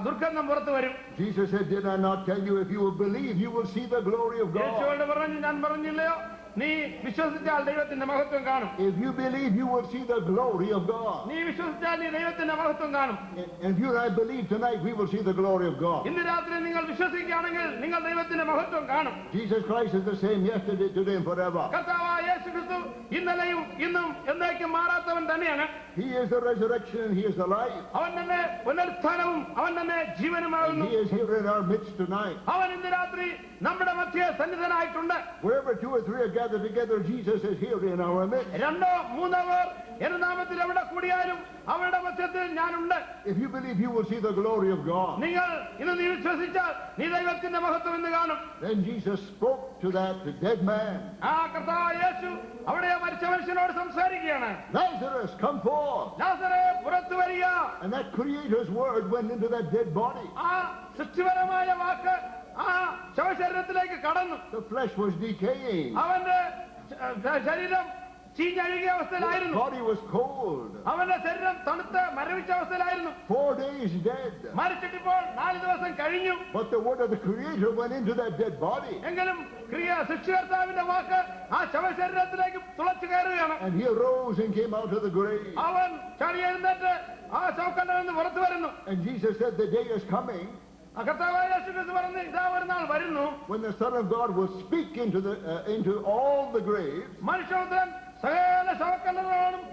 ദുർഗന്ധം പുറത്തു വരും. Jesus said, did I not tell you, if you will believe, you will see the glory of God. യേശുവോട് പറഞ്ഞു, ഞാൻ പറഞ്ഞില്ലയോ, നീ വിശ്വസിച്ചാൽ ദൈവത്തിന്റെ മഹത്വം കാണും. If you believe, you will see the glory of God. നീ വിശ്വസിച്ചാൽ നീ ദൈവത്തിന്റെ മഹത്വം കാണും. And if you and I believe tonight, we will see the glory of God. ഇന്ന് രാത്രി നിങ്ങൾ വിശ്വസിക്കുകയാണെങ്കിൽ നിങ്ങൾ ദൈവത്തിന്റെ മഹത്വം കാണും. Jesus Christ is the same yesterday, today, and forever. കർത്താവായ യേശു ക്രിസ്തു ഇന്നലെയും ഇന്നും എന്നേക്കും മാറാത്തവൻ തന്നെയാണ്. He is the resurrection and He is the life. അവൻ തന്നെ പുനരുത്ഥാനവും അവൻ തന്നെ ജീവനുമാകുന്നു. He is here in our midst tonight. അവൻ ഇന്ന് രാത്രി നമ്മുടെ മധ്യേ സന്നിധനായിട്ടുണ്ട്. Wherever 2 or 3 are gathered together, Jesus is here in our midst. 2 or 3 പേർ എന്റെ നാമത്തിൽ എവിടെ കൂടിയാലും അവരുടെ മധ്യത്തിൽ ഞാനുണ്ട്. If you believe, you will see the glory of God. നിങ്ങൾ ഇന്ന് നീ വിശ്വസിച്ചാൽ നീ ദൈവത്തിന്റെ മഹത്വം ഇന്ന് കാണും. Then Jesus spoke to that dead man. കർത്താവായ യേശു അവിടെ മരിച്ച മനുഷ്യനോട് സംസാരിക്കുകയാണ്. Lazarus, come forth. ലാസറേ, പുറത്തു വരിക. And that Creator's word went into that dead body. സൃഷ്ടിപരമായ വാക്ക് ശവശരീരത്തിലേക്ക് കടന്നു. The flesh was decaying. അവന്റെ ശരീരം ചീഞ്ഞഴുകിയ അവസ്ഥയിലായിരുന്നു. The body was cold. അവന്റെ ശരീരം തണുത്ത് മരവിച്ച അവസ്ഥയിലായിരുന്നു. 4 days dead. മരിച്ചിട്ടിപ്പോൾ 4 ദിവസം കഴിഞ്ഞു. But the word of the Creator went into that dead body. എങ്കിലും സൃഷ്ടികർത്താവിന്റെ വാക്ക് ആ ശവശരീരത്തിലേക്ക് തുളച്ചു കയറുകയാണ്. And he arose and came out of the grave. അവൻ ചാടി എഴുന്നേറ്റ് ആ ശവക്കല്ലറിൽ നിന്ന് പുറത്തു വരുന്നു. And Jesus said, the day is coming കർത്താവായ യേശു ക്രിസ്തു പറഞ്ഞു, ഇതാ ഒരു നാൾ വരുന്നു, when the Son of God will speak into all the graves. മനുഷ്യപുത്രൻ സകല ശവക്കല്ലറോടും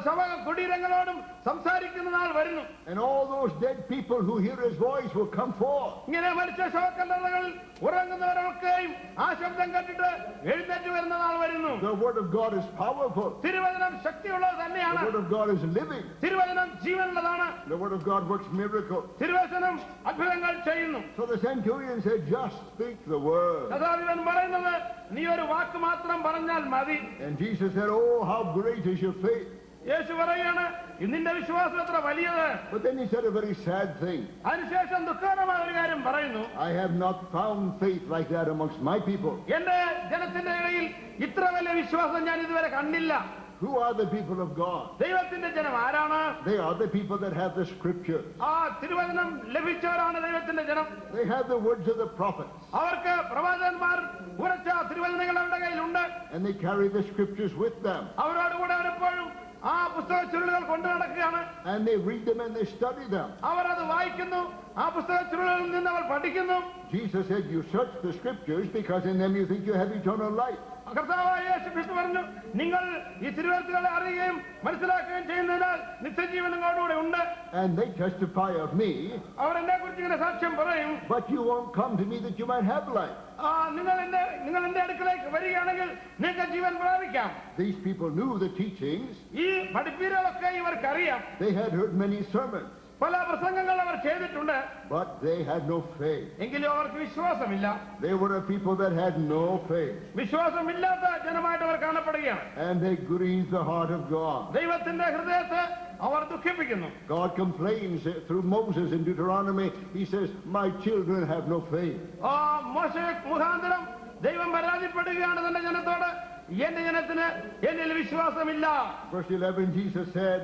ശവ കുടീരങ്ങളോടും സംസാരിക്കുന്ന നാൾ വരുന്നു. And all those dead people who hear his voice will come forth. ഇങ്ങനെ മരിച്ച ശവക്കല്ലറകളിൽ ഉറങ്ങുന്നവരൊക്കെയും ആ ശബ്ദം കേട്ടിട്ട് എഴുന്നേറ്റ് വരുന്ന നാൾ വരുന്നു. The word of God is powerful. തിരുവചനം ശക്തിയുള്ളത് തന്നെയാണ്. The word of God is living. തിരുവചനം ജീവനുള്ളതാണ്. The word of God works miracles. തിരുവചനം അത്ഭുതങ്ങൾ ചെയ്യുന്നു. So the centurion said, just speak the word. ശതാധിപൻ പറയുന്നത്, നീ ഒരു വാക്ക് മാത്രം പറഞ്ഞാൽ മതി. And Jesus said, oh, how great is your faith. യേശു പറയാണ്, നിന്റെ വിശ്വാസം എത്ര വലിയത്. But then he said a very sad thing. അതിനുശേഷം ദുഃഖകരമായ ഒരു കാര്യം പറയുന്നു. I have not found faith like that amongst my people. എന്റെ ജനത്തിന്റെ ഇടയിൽ ഇത്ര വലിയ വിശ്വാസം ഞാൻ ഇതുവരെ കണ്ടില്ല. Who are the people of God? ദൈവത്തിന്റെ ജനം ആരാണ്? They are the people that have the scripture. തിരുവചനം ലഭിച്ചവരാണ് ദൈവത്തിന്റെ ജനം. They have the words of the prophets. അവർക്ക് പ്രവാചകന്മാർ ഉറച്ച തിരുവചനങ്ങൾ അവരുടെ കയ്യിലുണ്ട്. And they carry the scriptures with them. അവരോടുകൂടെ അവരെപ്പോഴും ആ പുസ്തക ചുരുളുകൾ കൊണ്ടു നടക്കുകയാണ്. And they read them and they study them. അവർ അത് വായിക്കുന്നു. ആ പുസ്തക ചുരുളുകളിൽ നിന്ന് അവർ പഠിക്കുന്നു. Jesus said, you search the scriptures because in them you think you have eternal life. കർത്താവായ യേശു ക്രിസ്തു പറഞ്ഞു, നിങ്ങൾ ഈ തിരുവചനങ്ങളെ അറിയുകയും മനസ്സിലാക്കുകയും ചെയ്യുന്നതിനാൽ നിത്യജീവൻ നിങ്ങളോടുകൂടെ ഉണ്ട്. And they testify of me. അവർ എന്നെ കുറിച്ച് ഇങ്ങനെ സാക്ഷ്യം പറയും. But you won't come to me that you might have life. നിങ്ങൾ എന്റെ അടുക്കലേക്ക് വരികയാണെങ്കിൽ നിങ്ങൾക്ക് ജീവൻ പ്രാപിക്കാം. These people knew the teachings. ഈ പഠിപ്പീരുകളൊക്കെ ഇവർക്കറിയാം. They had heard many sermons. പല പ്രസംഗങ്ങൾ അവർ ചെയ്തിട്ടുണ്ട്. But they had no faith. എങ്കിലും അവർക്ക് വിശ്വാസമില്ല. They were a people that had no faith. വിശ്വാസമില്ലാത്ത ജനമായിട്ട് അവർ കാണപ്പെടുകയാണ്. And they grieved the heart of God. ദൈവത്തിന്റെ ഹൃദയത്തെ അവർ ദുഃഖിപ്പിക്കുന്നു. God complains through Moses in Deuteronomy. He says, my children have no faith. മോശെ മുഖാന്തരം ദൈവം പരാതിപ്പെടുകയാണ് തന്റെ ജനത്തോട്, എന്റെ ജനത്തിന് എന്നിൽ വിശ്വാസമില്ല. Verse 11, Jesus said,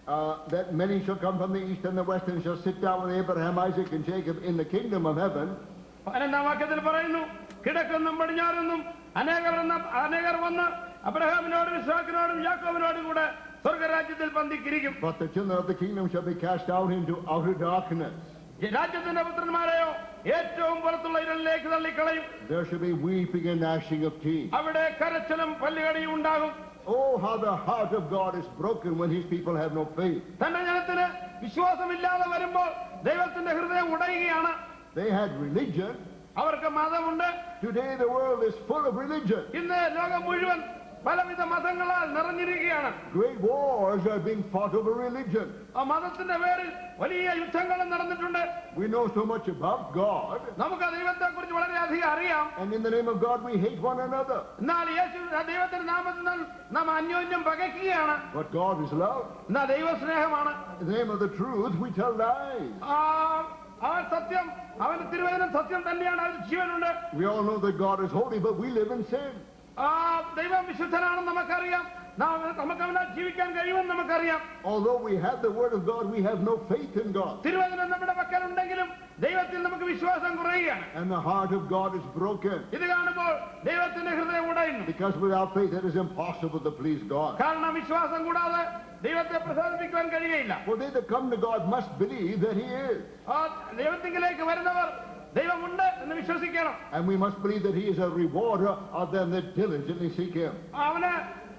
that many shall come from the east and the west and shall sit down with Abraham, Isaac, and Jacob in the kingdom of heaven. 15-ാം വാക്യത്തിൽ പറയുന്നു, കിഴക്കെന്നും പടിഞ്ഞാറെന്നും അനേകർ വന്ന് അബ്രഹാമിനോടും ഇസ്ഹാക്കിനോടും യാക്കോബിനോടും കൂടെ സ്വർഗരാജ്യത്തിൽ പന്തിക്കിരിക്കും. But the children of the kingdom shall be cast out into outer darkness. രാജ്യത്തിന്റെ പുത്രന്മാരെയോ ഏറ്റവും പുറത്തുള്ള ഇരുളിലേക്ക് തള്ളിക്കളയും. There shall be weeping and gnashing of teeth. അവിടെ കരച്ചിലും പല്ലുകടിയും ഉണ്ടാകും. Oh, how the heart of God is broken when his people have no faith. തന്റെ ജനത്തിന് വിശ്വാസമില്ലാതെ വരുമ്പോൾ ദൈവത്തിന്റെ ഹൃദയം ഉടയുകയാണ്. They had religion. അവർക്ക് മതമുണ്ട്. Today the world is full of religion. ഇന്ന് ലോകം മുഴുവൻ പലവിധ മതങ്ങളാൽ നിറഞ്ഞിരിക്കുകയാണ്. Great wars are being fought over religion. ആ മതത്തിന്റെ പേരിൽ വലിയ യുദ്ധങ്ങളും നടന്നിട്ടുണ്ട്. We know so much about God. നമുക്ക് ദൈവത്തെ കുറിച്ച് വളരെയധികം അറിയാം. And in the name of God we hate one another. എന്നാൽ ദൈവത്തിന്റെ നാമത്തിൽ നാം അന്യോന്യം പകയ്ക്കുകയാണ്. But God is love. എന്നാൽ ദൈവ സ്നേഹമാണ്. In the name of the truth we tell lies. ആ സത്യം, അവന്റെ തിരുവചനം സത്യം തന്നെയാണ്. അതിൽ ജീവനുണ്ട്. We all know that God is holy, but we live in sin. ദൈവം വിശുദ്ധനാണെന്ന് നമുക്കറിയാം. നമുക്ക് അവനാൽ ജീവിക്കാൻ കഴിയുമെന്ന് നമുക്കറിയാം. Although we have the word of God, we have no faith in God. തിരുവചനം നമ്മുടെ പക്കലുണ്ടെങ്കിലും ദൈവത്തിൽ നമുക്ക് വിശ്വാസം കുറയുകയാണ്. And the heart of God is broken. ഇത് കാണുമ്പോൾ ദൈവത്തിന്റെ ഹൃദയം ഉടയുന്നു. Because without faith it is impossible to please God. കാരണം വിശ്വാസം കൂടാതെ ദൈവത്തെ പ്രസാദിപ്പിക്കാൻ കഴിയുകയില്ല. For they that come to God must believe that he is. ദൈവത്തിലേക്ക് വരുന്നവർ ദൈവമുണ്ട് എന്ന് വിശ്വസിക്കണം. And we must believe that he is a rewarder of them that diligently seek him. അവന്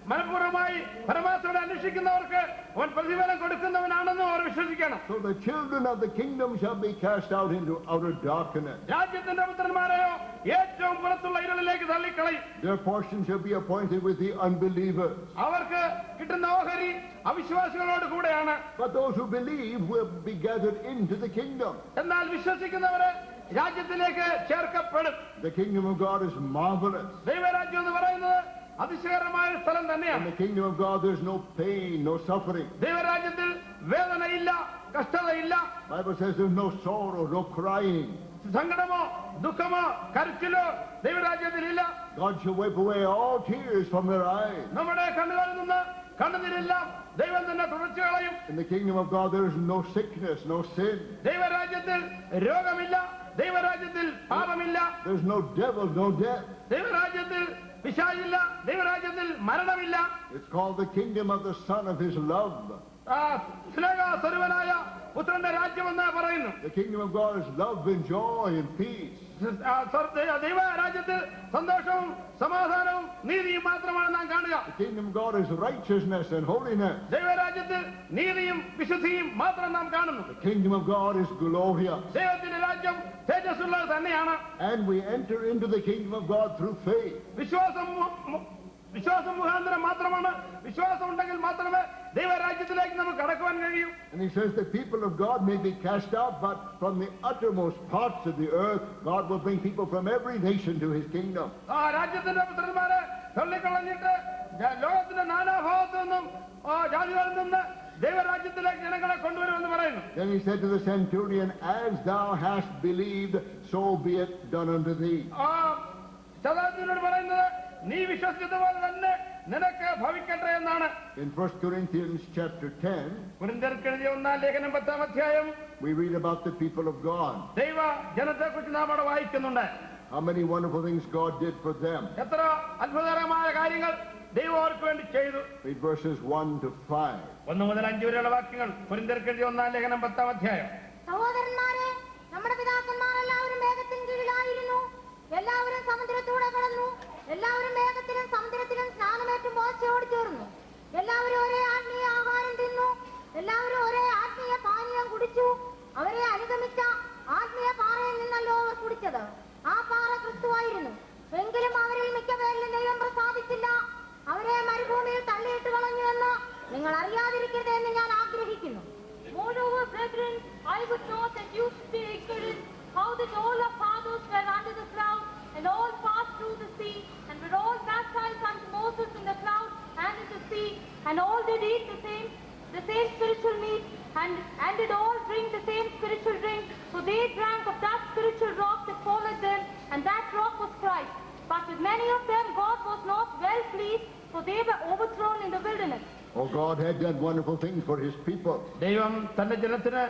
മനഃപൂർവ്വമായി പരമാത്മനെ അന്വേഷിക്കുന്നവർക്ക് അവൻ പ്രതിഫലം കൊടുക്കുന്നവനാണെന്നും അവർ വിശ്വസിക്കണം. So the children of the kingdom shall be cast out into outer darkness. രാജ്യത്തിന്റെ പുത്രന്മാരെയോ ഏറ്റവും പുറത്തുള്ള ഇരുളിലേക്ക് തള്ളിക്കളയും. Their portion shall be appointed with the unbelievers. അവർക്ക് കിട്ടുന്ന ഓഹരി അവിശ്വാസികളോട് കൂടെയാണ്. But those who believe will be gathered into the kingdom. എന്നാൽ വിശ്വസിക്കുന്നവരെ രാജ്യത്തിലേക്ക് ചേർക്കപ്പെടും. The kingdom of God is marvelous. ദൈവരാജ്യം എന്ന് പറയുന്നത് അതിശയകരമായ സ്ഥലം In തന്നെയാണ്. the kingdom of God there's no pain, no suffering. ദൈവരാജ്യത്തിൽ വേദനയില്ല, കഷ്ടതയില്ല, Bible says there's no sorrow, no crying. സങ്കടമോ ദുഃഖമോ കരച്ചിലോ ദൈവരാജ്യത്തിലില്ല. God shall wipe away all tears from their eyes. നമ്മുടെ കണ്ണുകളിൽ നിന്ന് കണ്ണുനീരെല്ലാം ദൈവം തന്നെ തുടച്ചു കളയും. In the kingdom of God there is no sickness, no sin. ദൈവരാജ്യത്തിൽ രോഗമില്ല, ദൈവരാജ്യത്തിൽ പാപമില്ല, There's no devil, no death. ദൈവരാജ്യത്തിൽ പിശാചില്ല, ദൈവരാജ്യത്തിൽ മരണമില്ല. It's called the kingdom of the Son of his love. സ്നേഹസ്വരൂപനായ പുത്രന്റെ രാജ്യമെന്ന് പറയുന്നു. The kingdom of God is love and joy and peace. ദൈവരാജ്യത്തിൽ സന്തോഷവും സമാധാനവും നീതിയും മാത്രമാണ് നാം കാണുക. The kingdom of God is righteousness and holiness. ദൈവരാജ്യത്തിൽ നീതിയും വിശുദ്ധിയും മാത്രം നാം കാണുന്നു. The kingdom of God is glorious. ദൈവത്തിന്റെ രാജ്യം തേജസ്സുള്ളത് തന്നെയാണ്. And we enter into the kingdom of God through faith. വിശ്വാസം മുഖാന്തരം മാത്രമാണ്. വിശ്വാസം ഉണ്ടെങ്കിൽ മാത്രമേ ദൈവരാജ്യത്തിലേക്ക് നമുക്ക് കടക്കുവാൻ കഴിയൂ. And he says the people of God may be cast out, but from the uttermost parts of the earth God will bring people from every nation to his kingdom. രാജ്യത്തിന്റെ പുത്രന്മാരെ തള്ളിക്കളഞ്ഞിട്ട് ലോകത്തിന്റെ നാനാഭാഗത്തു നിന്നും ജാതികളിൽ നിന്ന് ദൈവരാജ്യത്തിലേക്ക് ജനങ്ങളെ കൊണ്ടുവരുമെന്ന് പറയുന്നു. Then he said to the centurion, as thou hast believed, so be it done unto thee. ശതാധിപനോട് പറയുന്നത് നീ വിശ്വസിച്ചതുപോലെ തന്നെ നിനക്ക് ഭവിക്കട്ടെ എന്നാണ്. In 1 Corinthians chapter 10, കൊരിന്ത്യർക്ക് എഴുതിയ 1-ാം ലേഖനം 10-ാം അധ്യായം we read about the people of God. ദൈവ ജനത്തെ കുറിച്ച് നാം അവിടെ വായിക്കുന്നുണ്ട്. How many wonderful things God did for them. എത്ര അത്ഭുതകരമായ കാര്യങ്ങൾ ദൈവം അവർക്ക് വേണ്ടി ചെയ്തു. Read verses 1 to 5. 1 മുതൽ 5 വരെയുള്ള വാക്യങ്ങൾ. കൊരിന്ത്യർക്ക് എഴുതിയ 1-ാം ലേഖനം 10-ാം അധ്യായം. സഹോദരന്മാരെ, നമ്മുടെ പിതാക്കന്മാർ എല്ലാവരും മേഘത്തിന് കീഴിലായിരുന്നു. എല്ലാവരും സമുദ്രത്തൂടെ കടന്നു. എല്ലാവരും മേഘത്തിലും സമുദ്രത്തിലും സ്നാനമേറ്റ് മോശയോട് ചേർന്നു. എല്ലാവരും ഒരേ ആത്മീയ ആഹാരം തിന്നു. എല്ലാവരും ഒരേ ആത്മീയ പാനീയം കുടിച്ചു. അവരെ അനുഗമിച്ച ആത്മീയ പാറയിൽ നിന്നല്ലോ അവർ കുടിച്ചത്. ആ പാറ ക്രിസ്തുവായിരുന്നു. എങ്കിലും അവരിൽ മിക്കപേരിലും ദൈവം പ്രസാദിച്ചില്ല. അവരെ മരുഭൂമിയിൽ തള്ളിയിട്ട് കളഞ്ഞുവെന്ന് നിങ്ങൾ അറിയാതിരിക്കരുതെന്ന് ഞാൻ ആഗ്രഹിക്കുന്നു. Moreover, brethren, I would not that you should be ignorant how that all our fathers were under the cloud, and all passed through the sea, and were all baptized unto Moses in the cloud and in the sea, and all did eat the same spiritual meat, and did all drink the same spiritual drink, for they drank of that spiritual rock that followed them, and that rock was Christ. But with many of them God was not well pleased, for they were overthrown in the wilderness. Oh, God had done wonderful things for his people. ദൈവം തന്റെ ജനത്തിന്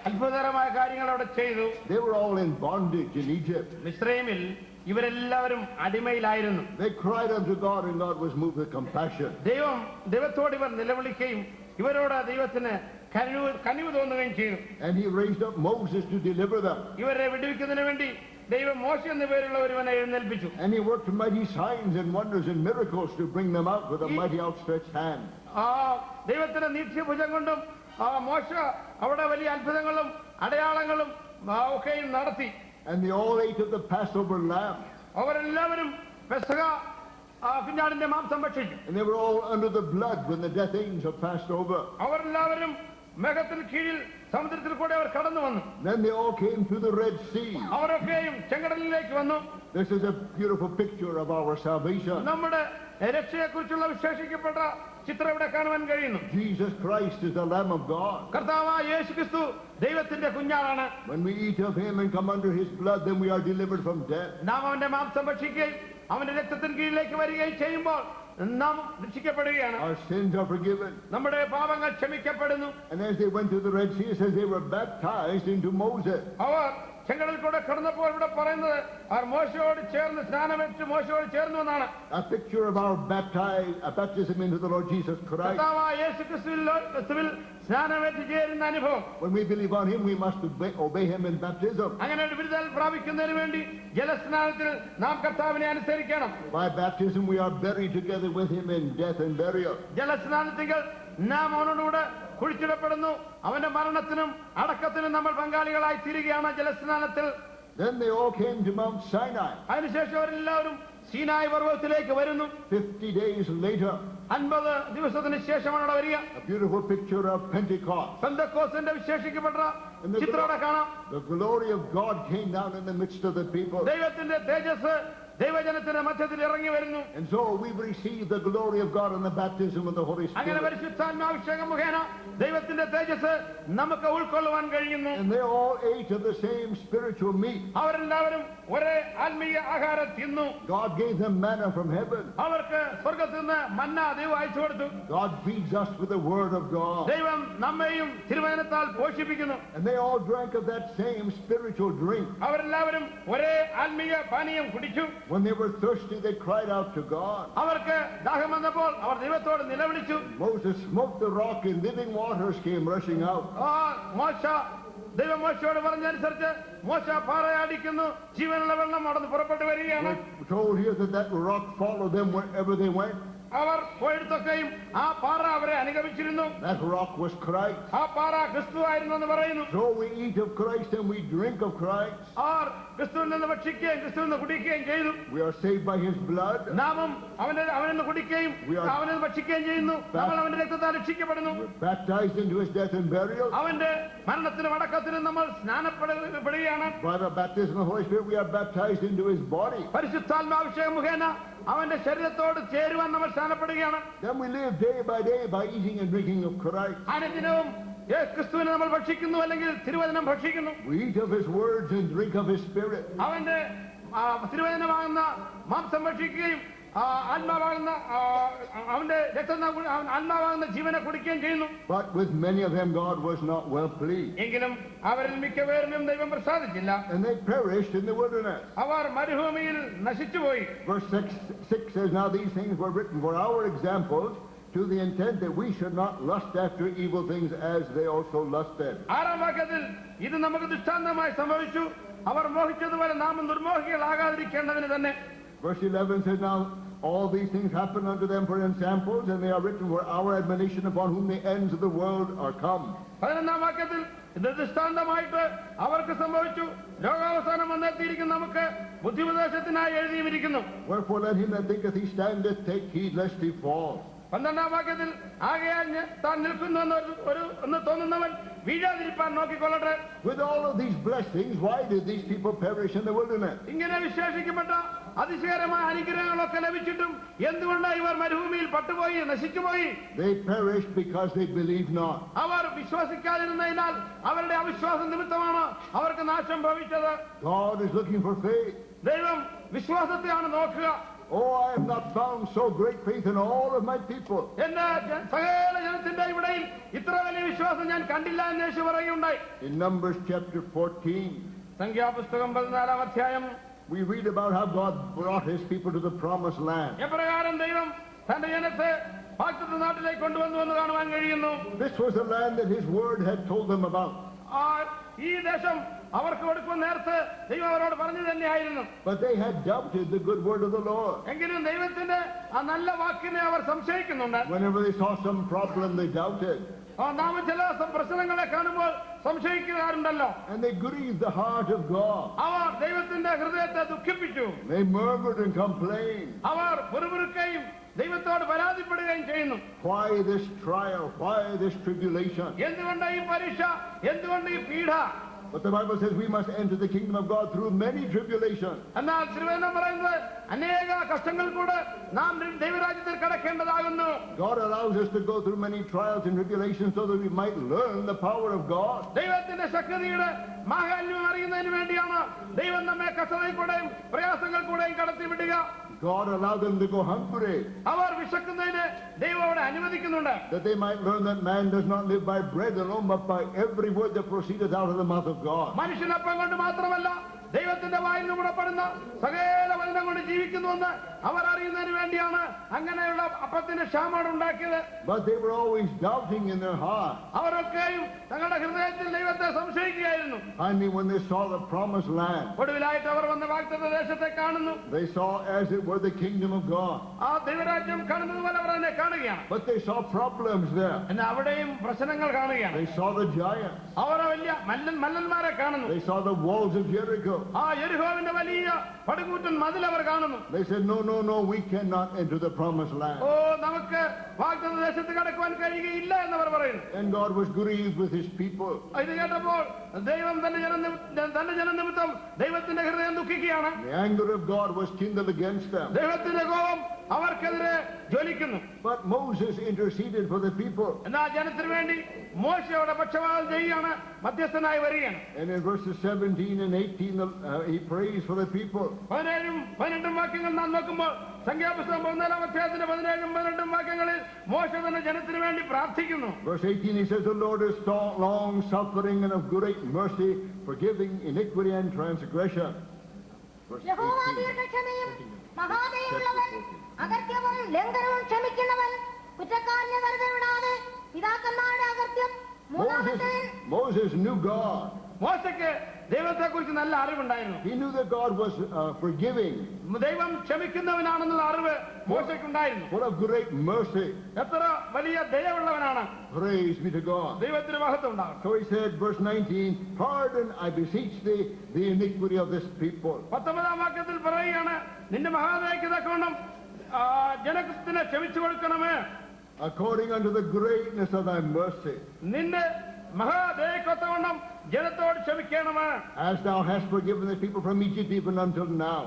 അത്ഭുതകരമായ കാര്യങ്ങൾ അവിടെ ചെയ്തു. They were all in bondage in Egypt. മിസ്രയീമിൽ ഇവരെല്ലാവരും അടിമയിലായിരുന്നു. They cried unto God, and God was moved with compassion. ദൈവത്തോട് ഇവർ നിലവിളിക്കുകയും ഇവരോട് ദൈവത്തിന് കനിവ് തോന്നുകയും ചെയ്തു. And he raised up Moses to deliver them. ഇവരെ വിടുവിക്കുന്നതിന് വേണ്ടി ദൈവം മോശ എന്ന പേരുള്ള ഒരുവനെ എഴുന്നേൽപ്പിച്ചു. And he worked mighty signs and wonders and miracles to bring them out with a mighty outstretched hand. ദൈവത്തിന്റെ നീക്ഷ്യഭുജം കൊണ്ടും മോശ അവിടെ വലിയ അത്ഭുതങ്ങളും അടയാളങ്ങളും ഒക്കെയും നടത്തി. And they all ate of the Passover lamb. അവരെല്ലാവരും പെസഹ കുഞ്ഞാടിന്റെ മാംസം ഭക്ഷിച്ചു. And they were all under the blood when the death angel passed over. അവരെല്ലാവരും മേഘത്തിന് കീഴിൽ സമുദ്രത്തിൽ കൂടെ അവർ കടന്നു വന്നു. Then they all came to the Red Sea. അവരൊക്കെയും ചെങ്കടലിലേക്ക് വന്നു. This is a beautiful picture of our salvation. നമ്മുടെ രക്ഷയെക്കുറിച്ചുള്ള വിശേഷിക്കപ്പെട്ട ചിത്രം ഇവിടെ കാണുവാൻ കഴിയുന്നു. Jesus Christ is the Lamb of God. കർത്താവായ യേശുക്രിസ്തു ദൈവത്തിന്റെ കുഞ്ഞാടാണ്. When we eat of him and come under his blood, then we are delivered from death. നാം അവന്റെ മാംസം ഭക്ഷിക്കുകയും അവന്റെ രക്തത്തിന് കീഴിലേക്ക് വരികയും ചെയ്യുമ്പോൾ നാം രക്ഷിക്കപ്പെടുകയാണ്. Our sins are forgiven. നമ്മുടെ പാപങ്ങൾ ക്ഷമിക്കപ്പെടുന്നു. And as they went to the Red Sea, it says they were baptized into Moses. അവർ ചെങ്കടൽ കൂടെ കടന്നപ്പോൾ ഇവിടെ പറയുന്നത് അവർ മോശയോട് ചേർന്ന് സ്നാനമേറ്റ് മോശയോട് ചേർന്നു എന്നാണ്. A picture of our baptism into the Lord Jesus Christ. കർത്താവായ യേശുക്രിസ്തുവിൽ സ്നാനമേറ്റ് ചേരുന്ന അനുഭവം. When we believe on him, we must obey him in baptism. അങ്ങനെ ഒരു വിടുതൽ പ്രാപിക്കുന്നതിന് വേണ്ടി ജലസ്നാനത്തിൽ നാം കർത്താവിനെ അനുസരിക്കണം. By baptism, we are buried together with him in death and burial. ജലസ്നാനത്തിൽ നാം അവനോടുകൂടെ കുഴിച്ചിടപ്പെടുന്നു. അവന്റെ മരണത്തിനും അടക്കത്തിനും നമ്മൾ പങ്കാളികളായി തീരുകയാണ് ജലസ്നാനത്തിൽ. Then they all came to Mount Sinai. അതിനുശേഷം അവരെല്ലാവരും സീനായി പർവ്വതത്തിലേക്ക് വരുന്നു. 50 days later. 50 ദിവസത്തിന് ശേഷമാണ് അവിടെ വരിക. A beautiful picture of Pentecost. പെന്തക്കോസ്തിന്റെ വിശേഷിക്കപ്പെട്ട ചിത്രം അവിടെ കാണാം. The glory of God came down in the midst of the people. ദൈവത്തിന്റെ തേജസ് ദൈവജനത്തിന്റെ മധ്യത്തിൽ ഇറങ്ങി വരുന്നു. And so we receive the glory of God in the baptism of the Holy അങ്ങനെ Spirit. പരിശുദ്ധാത്മാഭിഷേകം മുഖേന ദൈവത്തിന്റെ തേജസ് നമുക്ക് ഉൾക്കൊള്ളുവാൻ കഴിയുന്നു. And they all ate of the same spiritual meat. അവരെല്ലാവരും ഒരേ ആത്മീയ ആഹാരം തിന്നു. God gave them manna from heaven. അവർക്ക് സ്വർഗത്തിൽ നിന്ന് മന്ന ദൈവം അയച്ചു കൊടുത്തു. God feeds us with the word of God. ദൈവം നമ്മെയും തിരുവചനത്താൽ പോഷിപ്പിക്കുന്നു. And they all drank of that same spiritual drink. അവരെല്ലാവരും ഒരേ ആത്മീയ പാനീയം കുടിച്ചു. When they were thirsty, they cried out to God. അവർക്ക് ദാഹം വന്നപ്പോൾ അവർ ദൈവത്തോട് നിലവിളിച്ചു. Moses smote the rock and living waters came rushing out. മോശ ദൈവം മോശയോട് പറഞ്ഞനുസരിച്ച് മോശ പാറയടിക്കുന്നു. ജീവനുള്ള വെള്ളം അവിടെ പുറപ്പെട്ടു വരികയാണ്. We're told here that rock followed them wherever they went. അവർ പോയിടത്തൊക്കെയും ആ പാറ അവരെ അനുഗമിച്ചിരുന്നു. That rock was Christ. ആ പാറ ക്രിസ്തു ആയിരുന്നു എന്ന് പറയുന്നു. So we eat of Christ and we drink of Christ. അവർ ക്രിസ്തുവിൽ നിന്ന് ഭക്ഷിക്കുകയും ക്രിസ്തുവിൽ നിന്ന് കുടിക്കുകയും ചെയ്തു. We are saved by his blood. നാമും അവനിൽ നിന്ന് കുടിക്കുകയും അവനിൽ നിന്ന് ഭക്ഷിക്കുകയും ചെയ്യുന്നു. നമ്മൾ അവന്റെ രക്തത്താൽ രക്ഷിക്കപ്പെടുന്നു. Baptized into his death and burial. അവന്റെ മരണത്തിനും അടക്കത്തിനും നമ്മൾ സ്നാനപ്പെടുകയാണ്. By the baptism of the Holy Spirit, we are baptized into his body. പരിശുദ്ധാത്മാഭിഷേകം മുഖേന അവന്റെ ശരീരത്തോട് ചേരുവാൻ നമ്മൾ സ്നാനപ്പെടുകയാണ്. Then we live day by day by eating and drinking of Christ. അനുദിനവും ക്രിസ്തുവിനെ നമ്മൾ ഭക്ഷിക്കുന്നു, അല്ലെങ്കിൽ തിരുവചനം ഭക്ഷിക്കുന്നു. We eat of his words and drink of his spirit. അവന്റെ തിരുവചനമാകുന്ന മാംസം ഭക്ഷിക്കുകയും ആത്മാവാകുന്ന അവന്റെ രക്തം ആത്മാവാകുന്ന ജീവനെ കുടിക്കുകയും ചെയ്യുന്നു. But with many of them God was not well pleased. എങ്കിലും അവരിൽ മിക്കപേരിലും ദൈവം പ്രസാദിച്ചില്ല. And they perished in the wilderness. അവർ മരുഭൂമിയിൽ നശിച്ചുപോയി. Verse 6 says, Now these things were written for our examples, to the intent that we should not lust after evil things as they also lusted. 6-ാം വാക്യത്തിൽ ഇത് നമുക്ക് ദൃഷ്ടാന്തമായി സംഭവിച്ചു, അവർ മോഹിച്ചതുപോലെ നാം നിർമോഹികളാകാതിരിക്കേണ്ടതിന് തന്നെ. Verse 11 says, Now all these things happen unto them for examples, and they are written for our admonition, upon whom the ends of the world are come. 11-ാം വാക്യത്തിൽ ഇത് ദൃഷ്ടാന്തമായിട്ട് അവർക്ക് സംഭവിച്ചു, ലോകാവസാനം വന്നെത്തിയിരിക്കുന്ന നമുക്ക് ബുദ്ധിപദേശത്തിനായി എഴുതിയിരിക്കുന്നു. Wherefore let him that thinketh he standeth take heed lest he fall. 12-ാം വാക്യത്തിൽ ആകയാൽ താൻ നിൽക്കുന്നു എന്ന് തോന്നുന്നവൻ വീഴാതിരിപ്പാൻ നോക്കിക്കൊള്ളട്ടെ. With all of these blessings, why did these people perish in the wilderness? ഇങ്ങനെ വിശേഷിക്കപ്പെട്ട അതിശയകരമായ അനുഗ്രഹങ്ങളൊക്കെ ലഭിച്ചിട്ടും എന്തുകൊണ്ട് ഇവർ മരുഭൂമിയിൽ പട്ടുപോയി നശിച്ചുപോയി? They perished because they believed not. അവർ വിശ്വസിക്കാതിരുന്നതിനാൽ അവരുടെ അവിശ്വാസം നിമിത്തമാണ് അവർക്ക് നാശം ഭവിച്ചത്. God is looking for faith. ദൈവം വിശ്വാസത്തെയാണ് നോക്കുക. Oh, I have not found so great faith in all of my people. എന്റെ സകല ജനത്തിന്റെ ഇവിടെയിൽ ഇത്ര വലിയ വിശ്വാസം ഞാൻ കണ്ടില്ല എന്ന് യേശു പറയുകയുണ്ടായി. In Numbers chapter 14, സംഖ്യാപുസ്തകം 14-ാം അധ്യായം we read about how God brought his people to the promised land. എപ്രകാരം ദൈവം തന്റെ ജനത്തെ വാഗ്ദത്ത നാട്ടിലേക്ക് കൊണ്ടുവന്നു എന്ന് കാണുവാൻ കഴിയുന്നു. This was the land that his word had told them about. ഈ ദേശം അവർക്ക് കൊടുക്കുമെന്ന് നേരത്തെ ദൈവം അവരോട് പറഞ്ഞു തന്നെയായിരുന്നു. But they had doubted the good word of the Lord. എങ്കിലും ദൈവത്തിന്റെ ആ നല്ല വാക്കിനെ അവർ സംശയിക്കുന്നുണ്ട്. Whenever they saw some problem, they doubted. നാം ചില പ്രശ്നങ്ങളെ കാണുമ്പോൾ സംശയിക്കാറുണ്ടല്ലോ. And they grieved the heart of God. അവർ ദൈവത്തിന്റെ ഹൃദയത്തെ ദുഃഖിപ്പിച്ചു. They murmured and complained. അവർ പുറപുറുക്കുകയും ദൈവത്തോട് പരാതിപ്പെടുകയും ചെയ്യുന്നു. Why this trial? Why this tribulation? എന്തുകൊണ്ട് ഈ പരീക്ഷ? എന്തുകൊണ്ട് ഈ പീഡ? But the Bible says we must enter the kingdom of God through many tribulations. എന്നാൽ തിരുവചനം പറയുന്നത് അനേക കഷ്ടങ്ങൾ കൂടെ നാം ദൈവരാജ്യത്തിൽ കടക്കേണ്ടതാകുന്നു. God allows us to go through many trials and tribulations so that we might learn the power of God. ദൈവത്തിന്റെ ശക്തിയുടെ മാഹാത്മ്യം അറിയുന്നതിന് വേണ്ടിയാണ് ദൈവം നമ്മെ കഷ്ടതയിൽ കൂടെയും പ്രയാസങ്ങൾ കൂടെയും കടത്തിവിടുക. God allowed them to go hungry, അവർ വിശക്കുന്നതിന് ദൈവം അവിടെ അനുവദിക്കുന്നുണ്ട്. that they might learn that man does not live by bread alone, but by every word that proceedeth out of the mouth of God. മനുഷ്യനപ്പം കൊണ്ട് മാത്രമല്ല ദൈവത്തിന്റെ വായിൽ നിന്ന് പുറപ്പെടുന്ന സകല വചനം കൊണ്ട് ജീവിക്കുന്നുവെന്ന് അവർ അറിയുന്നതിന് വേണ്ടിയാണ് അങ്ങനെയുള്ള അപ്പത്തിന്റെ ക്ഷാമം ഉണ്ടാക്കിയത്. But they were always doubting in their heart. അവരൊക്കെയും തങ്ങളുടെ ഹൃദയത്തിൽ ദൈവത്തെ സംശയിക്കുകയായിരുന്നു. Finally, when they saw the promised land, ഒടുവിലായിട്ട് അവർ വന്ന വാഗ്ദത്ത ദേശത്തെ കാണുന്നു. they saw as it were the kingdom of God. ആ ദൈവരാജ്യം കാണുന്നത് പോലെ അവർ അതിനെ കാണുകയാണ്. But they saw problems there. എന്നാൽ അവിടെയും പ്രശ്നങ്ങൾ കാണുകയാണ്. They saw the giants. അവർ വലിയ മല്ലന്മാരെ കാണുന്നു. They saw the walls of Jericho. ആ യെരിഹോവിന്റെ വലിയ പടുകൂറ്റൻ മതിൽ അവർ കാണുന്നു. They said, no, we cannot enter the promised land. നമുക്ക് വാഗ്ദത്ത ദേശത്ത് കടക്കുവാൻ കഴിയുകയില്ല എന്നവർ പറയുന്നു. And God was grieved with his people. ഇത് കേട്ടപ്പോൾ ദൈവം തന്റെ ജനനിമിത്തം ദൈവത്തിന്റെ ഹൃദയം ദുഃഖിക്കുകയാണ്. The anger of God was kindled against them. ദൈവത്തിന്റെ കോപം അവർക്കെതിരെ ജ്വലിക്കുന്നു. But Moses interceded for the people. എന്നാൽ ജനത്തിന് വേണ്ടി മോശയുടെ പക്ഷപാതം ചെയ്യുകയാണ്, മധ്യസ്ഥനായി വരികയാണ്. And in verses 17 and 18, he prays for the people. 17-18 വാക്യങ്ങൾ നാം നോക്കുമ്പോൾ സംഖ്യാപുസ്തകം 14-ാം അധ്യായത്തിന്റെ 17-18 വാക്യങ്ങളിൽ മോശ തന്നെ ജനത്തിന് വേണ്ടി പ്രാർത്ഥിക്കുന്നു. Verse 18, he says, the Lord is long suffering and of great mercy, forgiving iniquity and transgression. Verse യഹോവ 18. ദീർഘക്ഷമയും മഹാദയയുള്ളവൻ, അകൃത്യവും ലംഘനവും ക്ഷമിക്കുന്നവൻ, കുറ്റക്കാരനെ വെറുതെ വിടാതെ പിതാക്കന്മാരുടെ അകൃത്യം Moses knew God. മോശയ്ക്ക് ദൈവത്തെ കുറിച്ച് നല്ല അറിവുണ്ടായിരുന്നു. He knew that God was forgiving. ദൈവം ക്ഷമിക്കുന്നവനാണെന്നുള്ള അറിവ് മോശയ്ക്കുണ്ടായിരുന്നു. What a great mercy. എത്ര വലിയ ദയവുള്ളവനാണ്. Praise be to God. ദൈവത്തിന് മഹത്വം ഉണ്ടാകും. So he said, verse 19, pardon, I beseech thee, the iniquity of this people. 19-ാം വാക്യത്തിൽ പറയുകയാണ്, നിന്റെ മഹാദയക്ക് തക്കവണ്ണം ജനത്തിന് ക്ഷമിച്ചു കൊടുക്കണമേ. According unto the greatness of thy mercy. നിന്റെ മഹാദയക്കൊത്തവണ്ണം ജനത്തോട് ക്ഷമിക്കണമേ. As thou hast forgiven the people from Egypt even until now.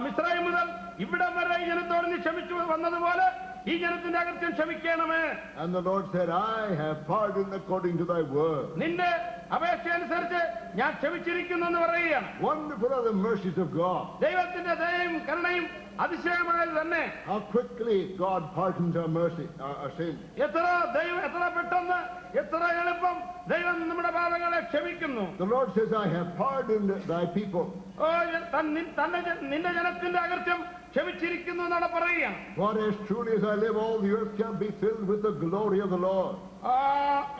മിസ്രയീം മുതൽ ഇവിടം വരെ ഈ ജനത്തോട് നീ ക്ഷമിച്ചു വന്നതുപോലെ ഈ ജനത്തിന്റെ അകൃത്യം ക്ഷമിക്കണമേ. And the Lord said, I have pardoned according to thy word. നിന്റെ അപേക്ഷ അനുസരിച്ച് ഞാൻ ക്ഷമിച്ചിരിക്കുന്നു എന്ന് പറയുകയാണ്. Wonderful are the mercies of God. ദൈവത്തിന്റെ ദയയും കരുണയും അതിശയമായത് തന്നെ. How quickly God pardons our mercy, our sin. എത്ര പെട്ടെന്ന് എത്ര എളുപ്പം ദൈവം നമ്മുടെ പാപങ്ങളെ ക്ഷമിക്കുന്നു. The Lord says, I have pardoned thy people. നിന്റെ ജനത്തിന്റെ അകൃത്യം ക്ഷമിച്ചിരിക്കുന്നു എന്നാണ് പറയുകയാണ്. For as truly as I live, all the earth shall be filled with the glory of the Lord.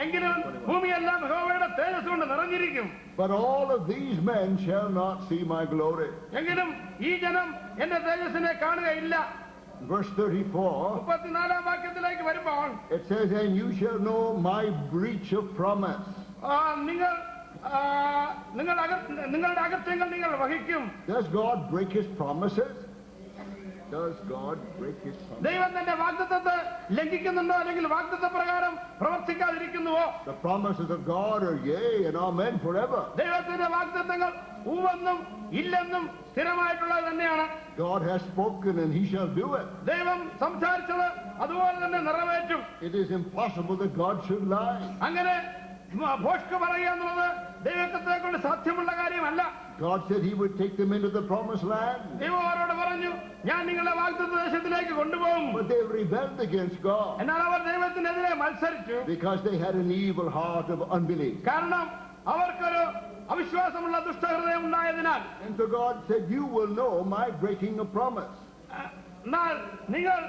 എങ്കിലും ഭൂമിയെല്ലാം യഹോവയുടെ തേജസ്സ് കൊണ്ട് നിറഞ്ഞിരിക്കും. But all of these men shall not see my glory. എങ്കിലും ഈ ജനം എന്റെ തേജസ്സിനെ കാണുകയില്ല. Verse 34. 34-ാം വാക്യത്തിലേക്ക് വരുമ്പോൾ It says, and you shall know my breach of promise. നിങ്ങളുടെ അകൃത്യങ്ങൾ നിങ്ങൾ വഹിക്കും. Does God break his promises? Does God break his promises? ദൈവം തന്റെ വാഗ്ദത്തത്തെ ലംഘിക്കുന്നുണ്ടോ അല്ലെങ്കിൽ വാഗ്ദത്ത പ്രകാരം പ്രവർത്തിക്കാതിരിക്കുന്നുവോ? The promises of God are yea and amen forever. ദൈവത്തിന്റെ വാഗ്ദത്തങ്ങൾ ഊവെന്നും ഇല്ലെന്നും സ്ഥിരമായിട്ടുള്ളത് തന്നെയാണ്. God has spoken and he shall do it. ദൈവം സംസാരിച്ചത് അതുപോലെ തന്നെ നിറവേറ്റും. It is impossible that God should lie. അങ്ങനെ ഭോഷ്ക് പറയുക എന്നുള്ളത് ദൈവത്തെ കൊണ്ട് സാധ്യമുള്ള കാര്യമല്ല. God said he would take them into the promised land. ദൈവം അവരോട് പറഞ്ഞു, ഞാൻ നിങ്ങളെ വാഗ്ദത്ത ദേശത്തിലേക്ക് കൊണ്ടുപോകും. But they rebelled against God എന്നാൽ അവർ ദൈവത്തിനെതിരെ മത്സരിച്ചു. because they had an evil heart of unbelief. കാരണം അവർക്കൊരു അവിശ്വാസമുള്ള ദുഷ്ടഹൃദയം ഉണ്ടായതിനാൽ. And so God said, you will know my breaking of promise. എന്നാൽ നിങ്ങൾ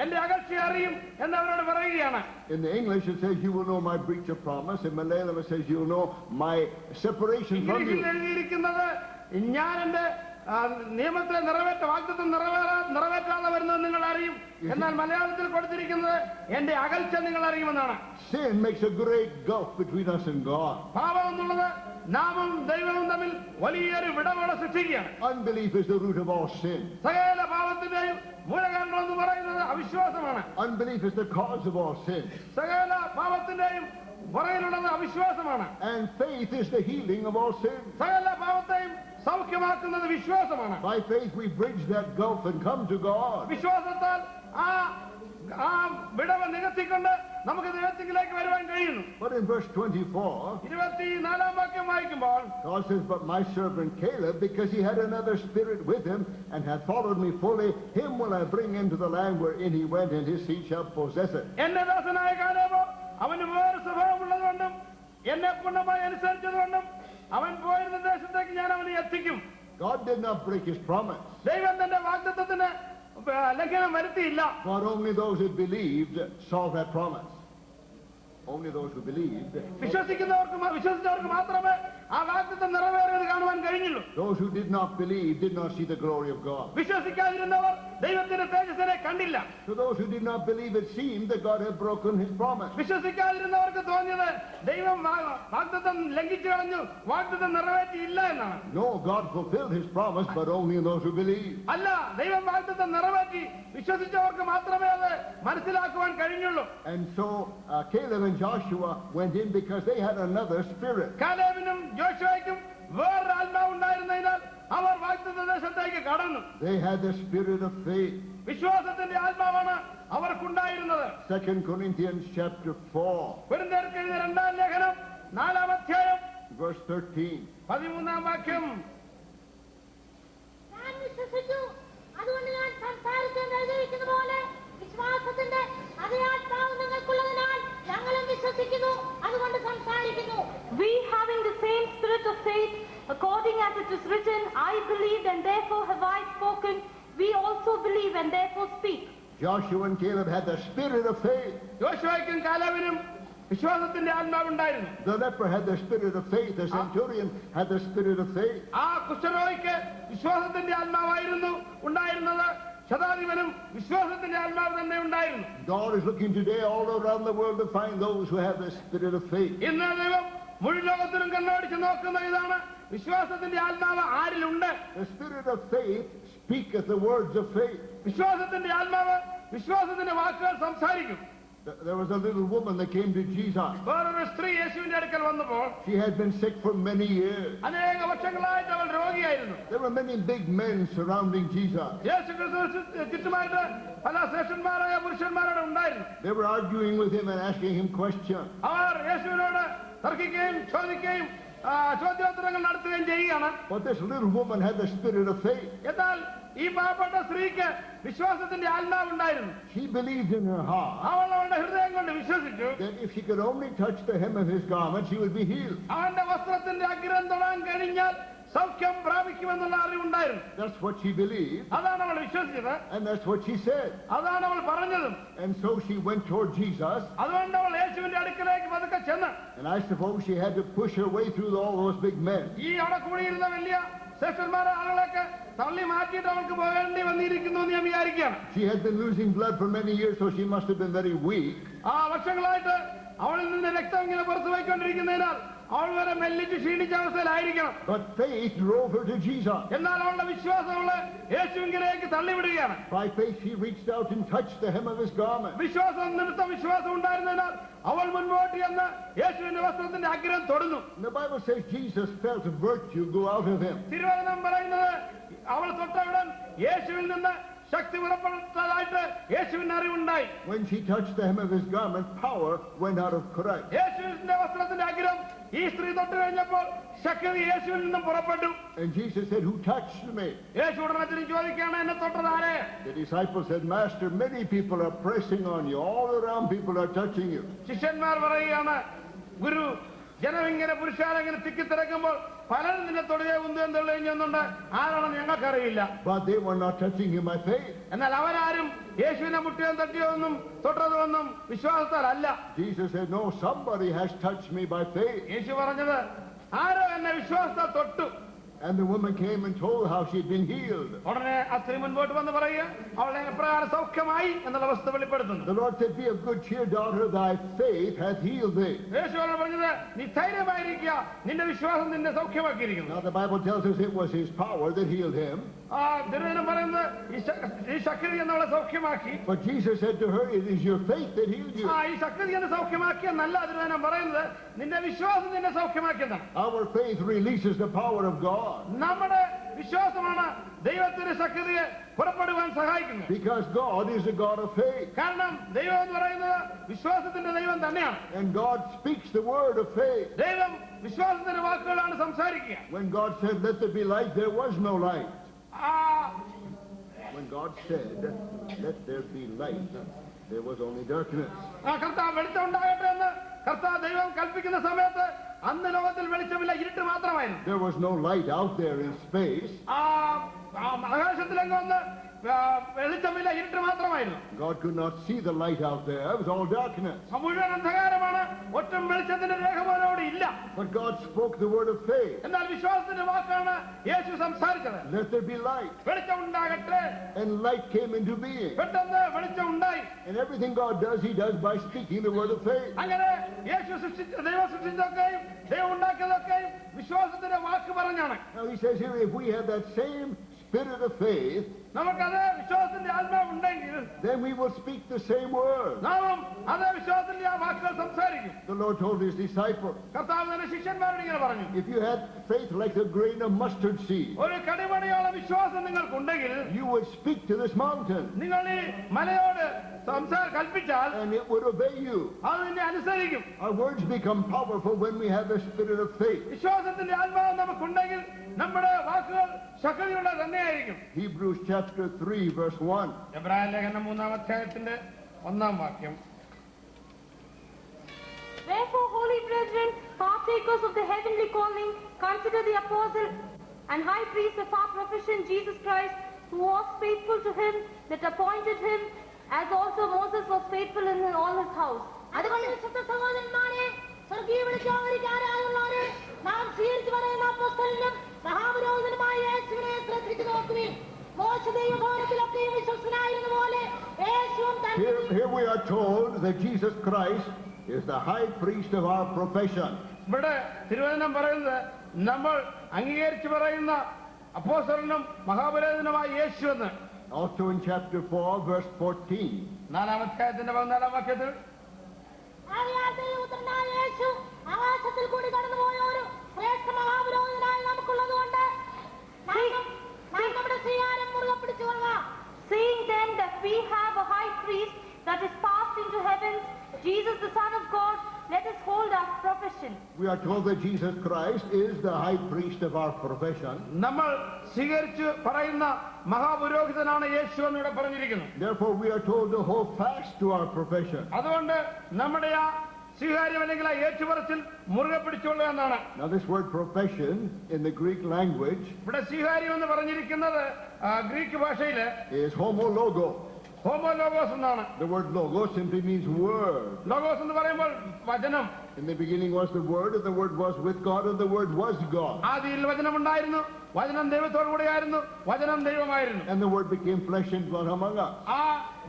എന്റെ അകൽച്ച അറിയും എന്നവരോട് പറയുകയാണ്. In the English it says, you will know my breach of promise. In Malayalam it says, you will know my separation from ഇംഗ്ലീഷിൽ you. എഴുതിയിരിക്കുന്നത് ഞാൻ എന്റെ നിയമത്തെ വാഗ്ദത്തം നിറവേറ്റാതെ വരുന്നത് നിങ്ങൾ അറിയും. എന്നാൽ മലയാളത്തിൽ കൊടുത്തിരിക്കുന്നത് എന്റെ അകൽച്ച നിങ്ങൾ അറിയുമെന്നാണ്. Sin makes a great gulf between us and God. പാപം എന്നുള്ളത് നാമും ദൈവവും തമ്മിൽ വലിയൊരു വിടവുകളെ സൃഷ്ടിക്കുകയാണ്. Unbelief is the root of all sin. സകല പാപത്തിന്റെയും മൂലകാരണം എന്ന് പറയുന്നത് അവിശ്വാസമാണ്. Unbelief is the cause of all sin. സകല പാപത്തിന്റെയും പുറകിലുള്ളത് അവിശ്വാസമാണ്. And faith is the healing of all sin. സകല പാപത്തെയും സൗഖ്യമാക്കുന്നത് വിശ്വാസമാണ്. By faith we bridge that gulf and come to God. വിശ്വാസത്താൽ ആ വിടവ് നികത്തിക്കൊണ്ട് നമുക്ക് ദൈവത്തിലേക്ക് വരുവാൻ കഴിയുന്നു. But in verse 24, 24-ാം വാക്യം വായിക്കുമ്പോൾ God says, but my servant Caleb, because he had another spirit with him and had followed me fully, him will I bring into the land wherein he went, and his seed shall possess it. എന്റെ ദാസനായ Caleb അവന് വേറെ സ്വഭാവമുള്ളതുകൊണ്ടും എന്നെ പൂർണ്ണമായി അനുസരിച്ചതുകൊണ്ടും അവൻ പോയിരുന്ന ദേശത്തേക്ക് ഞാൻ അവനെ എത്തിക്കും. God did not break his promise. ദൈവം തന്റെ വാഗ്ദത്തത്തിന് ലംഘനം വരുത്തിയില്ല. But only those who believed saw that promise. Only those who believed. വിശ്വസിച്ചവർക്ക് മാത്രമേ ആ വാഗ്ദത്തം നിറവേറിയത് കാണുവാൻ കഴിഞ്ഞുള്ളൂ. Those who did not believe did not see the glory of God. വിശ്വസിക്കാതിരുന്നവർ ദൈവത്തിന്റെ തേജസ്സിനെ കണ്ടില്ല. To those who did not believe, it seemed that God had broken his promise. വിശ്വസിക്കാതിരുന്നവർക്ക് തോന്നിയത് ദൈവം വാഗ്ദത്തം ലംഘിച്ചു കളഞ്ഞു, വാഗ്ദത്തം നിറവേറ്റിയില്ല എന്നാണ്. No, God fulfilled his promise, but only in those who believe. അല്ല, ദൈവം വാഗ്ദത്തം നിറവേറ്റി വിശ്വസിച്ചവർക്ക് മാത്രമേ അത് മനസ്സിലാക്കുവാൻ കഴിഞ്ഞുള്ളൂ. And so Caleb and Joshua went in because they had another spirit. കാലേബിനും ജോഷുവയ്ക്കും വേറൊരു ആത്മാവ് ഉണ്ടായിരുന്നതിനാൽ അവർ വാഗ്ദത്ത ദേശത്തേക്ക് കടന്നു. They had the spirit of faith. വിശ്വാസത്തിന്റെ ആത്മാവാണ് അവർക്കുണ്ടായിരുന്നത്. 2 Corinthians chapter 4, കൊരിന്ത്യർക്ക് എഴുതിയ 2-ാം ലേഖനം 4-ാം അധ്യായം verse 13. 13-ാം വാക്യം. ഞാൻ വിശ്വസിച്ചു, അതുകൊണ്ട് ഞാൻ സംസാരിക്കാൻ എഴുതിയിരിക്കുന്ന പോലെ വിശ്വാസത്തിന്റെ അതേ ആത്മാവ് നിങ്ങൾക്കുള്ളതിനാൽ ഞങ്ങളും വിശ്വസിക്കുന്നു, അതുകൊണ്ട് സംസാരിക്കുന്നു. We having the same spirit of faith, according as it is written, I believed and therefore have I spoken. We also believe and therefore speak. Joshua and Caleb had the spirit of faith. ജോഷുവയ്ക്കും കാലേബിനും വിശ്വാസത്തിന്റെ ആത്മാവുണ്ടായിരുന്നു. The leper had the spirit of faith. The centurion had the spirit of faith. ആ കുഷ്ഠരോഗിക്ക് വിശ്വാസത്തിന്റെ ആത്മാവായിരുന്നു ഉണ്ടായിരുന്നത്. ശതാധിപനും വിശ്വാസത്തിന്റെ ആത്മാവ് തന്നെ ഉണ്ടായിരുന്നു. God is looking today all around the world to find those who have the spirit of faith. ഇന്ന് ദൈവം മുഴുവൻ ലോകത്തിലും കണ്ണോടിച്ച് നോക്കുന്ന ഇതാണ്, വിശ്വാസത്തിന്റെ ആത്മാവ് ആരിലുണ്ട്. The spirit of faith speaketh the words of faith. വിശ്വാസത്തിന്റെ ആത്മാവ് വിശ്വാസത്തിന്റെ വാക്കുകൾ സംസാരിക്കും. There was a little woman that came to Jesus. വേറൊരു സ്ത്രീ യേശുവിന്റെ അടുക്കൽ വന്നപ്പോൾ She had been sick for many years. അനേക വർഷങ്ങളായിട്ട് അവൾ രോഗിയായിരുന്നു. There were many big men surrounding Jesus. യേശു ക്രിസ്തു ചുറ്റുമായിട്ട് പല ശ്രേഷ്ഠന്മാരായ പുരുഷന്മാരോട് ഉണ്ടായിരുന്നു. They were arguing with him and asking him questions. അവർ യേശുവിനോട് തർക്കിക്കുകയും ചോദിക്കുകയും ചോദ്യോത്തരങ്ങൾ നടത്തുകയും ചെയ്യുകയാണ്. But this little woman had the spirit of faith. എന്നാൽ ഈ പാവപ്പെട്ട സ്ത്രീക്ക് വിശ്വാസത്തിന്റെ ആത്മാവുണ്ടായിരുന്നു. She believed in her heart അവൾ അവളുടെ ഹൃദയം കൊണ്ട് വിശ്വസിച്ചു, that if she could only touch the hem of his garment, she would be healed. അവന്റെ വസ്ത്രത്തിന്റെ അഗ്രം തൊടാൻ കഴിഞ്ഞാൽ സൗഖ്യം പ്രാപിക്കുമെന്നുള്ള അറിവുണ്ടായിരുന്നു. That's what she believed, അതാണ് അവൾ വിശ്വസിച്ചത്. and that's what she said. അതാണ് അവൾ പറഞ്ഞതും. And so she went toward Jesus, അതുകൊണ്ട് അവൾ യേശുവിന്റെ അടുക്കലേക്ക് പതുക്കെ ചെന്ന്, and I suppose she had to push her way through all those big men. ഈ അവിടെ കൂടിയിരുന്ന വലിയ ശ്രേഷ്ഠന്മാരെ ആളുകളൊക്കെ തള്ളി മാറ്റിയിട്ട് അവൾക്ക് പോകേണ്ടി വന്നിരിക്കുന്നു എന്ന് ഞാൻ വിചാരിക്കുകയാണ്. She had been losing blood for many years, so she must have been very weak. ആ വർഷങ്ങളായിട്ട് അവളിൽ നിന്ന് രക്തം ഇങ്ങനെ പുറത്തു പോയിക്കൊണ്ടിരിക്കുന്നതിനാൽ അവൾ വരെ മെല്ലിച്ച് ക്ഷീണിച്ച അവസ്ഥയിലായിരിക്കണം. But faith drove her to Jesus. എന്നാൽ അവളുടെ വിശ്വാസം അവളെ യേശുവിലേക്ക് തള്ളിവിടുകയാണ്. By faith she reached out and touched the hem of his garment. വിശ്വാസം നിമിത്തം വിശ്വാസം ഉണ്ടായിരുന്നതിനാൽ അവൾ മുൻപോട്ട് ചെന്ന് യേശുവിന്റെ വസ്ത്രത്തിന്റെ അഗ്രം തൊടുന്നു. The Bible says Jesus felt virtue go out of him. തിരുവചനം പറയുന്നത് അവൾ തൊട്ടവിടൻ യേശുവിൽ നിന്ന് ശക്തി പുറപ്പെട്ടതായിട്ട് യേശുവിന് അറിവുണ്ടായി. When she touched the hem of his garment, power went out of Christ. യേശുവിന്റെ വസ്ത്രത്തിന്റെ അഗ്രം ഈ സ്ത്രീ തൊട്ട് കഴിഞ്ഞപ്പോൾ ശക്തി യേശുവിൽ നിന്നും പുറപ്പെട്ടു. And Jesus said, "Who touched me?" യേശു ഉടനെ തിരിച്ചു ചോദിക്കുകയാണ്, എന്നെ തൊട്ടതാരെ? The disciples said, "Master, many people are pressing on you. All around people are touching you." ശിഷ്യന്മാർ പറയുകയാണ്, ഗുരു, ജനം ഇങ്ങനെ പുരുഷാരെങ്ങനെ തിക്കിത്തിരക്കുമ്പോൾ പലരും നിന്നെ തൊടുകയോ ഉന്തുകയും തള്ളുകയും ചെയ്യുന്നുണ്ട്, ആരാണെന്ന് ഞങ്ങൾക്കറിയില്ല. But they were not touching him by faith. എന്നാൽ അവരാരും യേശുവിനെ മുട്ടിയോ തട്ടിയോ ഒന്നും തൊട്ടതോ ഒന്നും വിശ്വാസത്താലല്ല. Jesus said, "No, somebody has touched me by faith." യേശു പറഞ്ഞത്, ആരോ എന്നെ വിശ്വാസത്താൽ തൊട്ടു. And the woman came and told how she had been healed. ഉടനെ ആ സ്ത്രീ മുൻപോട്ട് വന്ന് പറയുക, അവളെ എപ്രകാരം സൗഖ്യമായി എന്നുള്ള വസ്തു വെളിപ്പെടുത്തുന്നു. The Lord said, "Be of good cheer, daughter, thy faith hath healed thee." യേശു പറഞ്ഞത്, നീ ധൈര്യമായിരിക്കുക, നിന്റെ വിശ്വാസം നിന്നെ സൗഖ്യമാക്കിയിരിക്കുന്നു. Now the Bible tells us it was his power that healed him. ആ തിരുവചനം പറയുന്നത് ഈ ശക്തി എന്നവളെ സൗഖ്യമാക്കി. But Jesus said to her, "It is your faith that healed you." ഈ ശക്തി എന്നെ സൗഖ്യമാക്കിയ നല്ല തിരുവചനം പറയുന്നത് നിന്റെ വിശ്വാസം നിന്നെ സൗഖ്യമാക്കിയതാണ്. Our faith releases the power of God. നമ്മുടെ വിശ്വാസമാണ് ദൈവത്തിന്റെ ശക്തിയെ പുറപ്പെടുവാൻ സഹായിക്കുന്നത്. Because God is a God of faith. കാരണം ദൈവം എന്ന് പറയുന്നത് വിശ്വാസത്തിന്റെ ദൈവം തന്നെയാണ്. And God speaks the word of faith. ദൈവം വിശ്വാസത്തിന്റെ വാക്കുകളാണ് സംസാരിക്കുക. When God said, "Let there be light," there was no light. When God said, "Let there be light," there was only darkness. കർത്താവ് വെളിച്ചം ഉണ്ടാകട്ടെ എന്ന് കർത്താവ് ദൈവം കൽപ്പിക്കുന്ന സമയത്ത് അന്ന് ലോകത്തിൽ വെളിച്ചമില്ല, ഇരുട്ട് മാത്രമായിരുന്നു. There was no light out there in space. ആകാശത്തിലെങ്ങും ഒന്ന് വെളിച്ചമില്ല, ഇരുട്ട് മാത്രമായിരുന്നു. God could not see the light out there. It was all darkness. മുഴുവൻ അന്ധകാരമാണ്, ഒട്ടും വെളിച്ചത്തിന്റെ രേഖ പോലും അവിടെ ഇല്ല. But God spoke the word of faith. എന്നാൽ വിശ്വാസത്തിന്റെ വാക്കാണ് യേശു സംസാരിച്ചത്. Let there be light. വെളിച്ചം ഉണ്ടാകട്ടെ. And light came into being. പെട്ടെന്ന് വെളിച്ചം ഉണ്ടായി. And everything God does, he does by speaking the word of faith. അങ്ങനെ യേശു ദൈവം സൃഷ്ടിച്ചതൊക്കെയും ദൈവം ഉണ്ടാക്കിയതൊക്കെയും വിശ്വാസത്തിന്റെ വാക്ക് പറഞ്ഞാണ്. Now he says here, if we have that same spirit of faith, നമുക്കത് വിശ്വാസത്തിന്റെ ആത്മാവ് ഉണ്ടെങ്കിൽ then we will speak the same word. നാം അതേ വിശ്വാസത്തിന്റെ ആ വാക്കുകൾ സംസാരിക്കും. The Lord told his disciples, കർത്താവ് തന്നെ ശിഷ്യന്മാരോട് ഇങ്ങനെ പറഞ്ഞു, if you had faith like a grain of mustard seed, ഒരു കടിമണിയോളം വിശ്വാസം നിങ്ങൾക്കുണ്ടെങ്കിൽ you would speak to this mountain നിങ്ങൾ ഈ മലയോട് കൽപ്പിച്ചാൽ and it would obey you. അത് നിന്നെ അനുസരിക്കും. Our words become powerful when we have the spirit of faith. വിശ്വാസത്തിന്റെ ആത്മാവ് നമുക്കുണ്ടെങ്കിൽ നമ്മുടെ വാക്കുകൾ ശക്തിയുള്ള തന്നെയായിരിക്കും. Hebrews chapter 3 verse 1. എബ്രായ ലേഖനം 3-ാം അധ്യായത്തിന്റെ 1-ാം വാക്യം. Therefore, holy brethren, partakers of the heavenly calling, consider the apostle and high priest of our profession, Jesus Christ, who was faithful to him that appointed him, as also Moses was faithful in all his house. അതുകൊണ്ട് വിശുദ്ധ സഹോദരന്മാരെ, സ്വർഗീയ വിളിച്ചവരെ നാം സ്വീകരിച്ചു പറയുന്ന അപ്പോസ്തലനും മഹാപുരോഹിതനുമായ യേശുവിനെ ശ്രദ്ധിച്ചു നോക്കുവിൻ. മോശ ദൈവഭവനത്തിലൊക്കെയും വിശ്വസ്തനായിരുന്ന പോലെ യേശുവും Here we are told that Jesus Christ is the high priest of our profession. ഇവിടെ തിരുവചനം പറയുന്നത് നമ്മൾ അംഗീകരിച്ചു പറയുന്ന അപ്പോസ്തലനും മഹാപുരോഹിതനുമായ യേശു എന്ന്. Also in chapter 4 verse 14. 4-ാം അധ്യായത്തിന്റെ 14-ാം വാക്യത്തിൽ ദൈവപുത്രനായ യേശു ആകാശത്തിൽ കൂടി കടന്നുപോയ ഒരു ശ്രേഷ്ഠ മഹാപുരോഹിതനായി നമുക്കുള്ളതുകൊണ്ട് നമ്മുടെ സ്വീകാരം മുറുകെ പിടിച്ചുകൊള്ളാം. Seeing then that we have a high priest that is passed into heavens, Jesus the Son of God, let us hold our profession. We are told that Jesus Christ is the high priest of our profession. നമ്മൾ സ്വീകരിച്ചു പറയുന്ന മഹാപുരോഹിതനാണ് യേശു എന്ന് ഇവിടെ പറഞ്ഞിരിക്കുന്നു. Therefore we are told to hold fast to our profession. അതുകൊണ്ട് നമ്മുടെ ആ സ്വീകാര്യം അല്ലെങ്കിൽ ആ ഏറ്റുപറച്ചിൽ മുറുകെ പിടിച്ചുകൊള്ളുക എന്നാണ്. Now this word profession in the Greek language ഇവിടെ സ്വീകാര്യം എന്ന് പറഞ്ഞിരിക്കുന്നത് ഗ്രീക്ക് ഭാഷയില് is homologo. ഹോമോലോഗോസ് എന്നാണ്. The word logos simply means word. Logos എന്ന് പറയുമ്പോൾ വചനം. In the beginning was the word, and the word was with God, and the word was God. ആദിയിൽ വചനം ഉണ്ടായിരുന്നു, വചനം ദൈവത്തോടു കൂടെയായിരുന്നു, വചനം ദൈവമായിരുന്നു. And the word became flesh and blood among us. ആ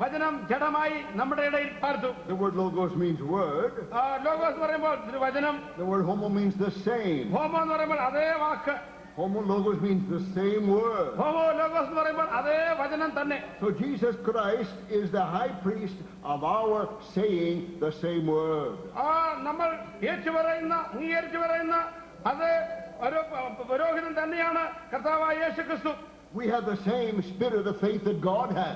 വചനം ജഡമായി നമ്മുടെ ഇടയിൽ പാർത്തു. The word logos means word. Logos പറയുമ്പോൾ വചനം. The word homo means the same. Homo എന്ന് പറയുമ്പോൾ അതേ വാക്ക്. Homo logos means the same word. Homo logos എന്ന് പറയുമ്പോൾ അതേ വചനം തന്നെ. So Jesus Christ is the high priest of our saying the same word. നമ്മൾ ഏറ്റുപറയുന്ന അംഗീകരിച്ചു പറയുന്ന അത് ഒരു പുരോഹിതൻ തന്നെയാണ് കർത്താവായ യേശു ക്രിസ്തു. We have the same spirit of faith that God has.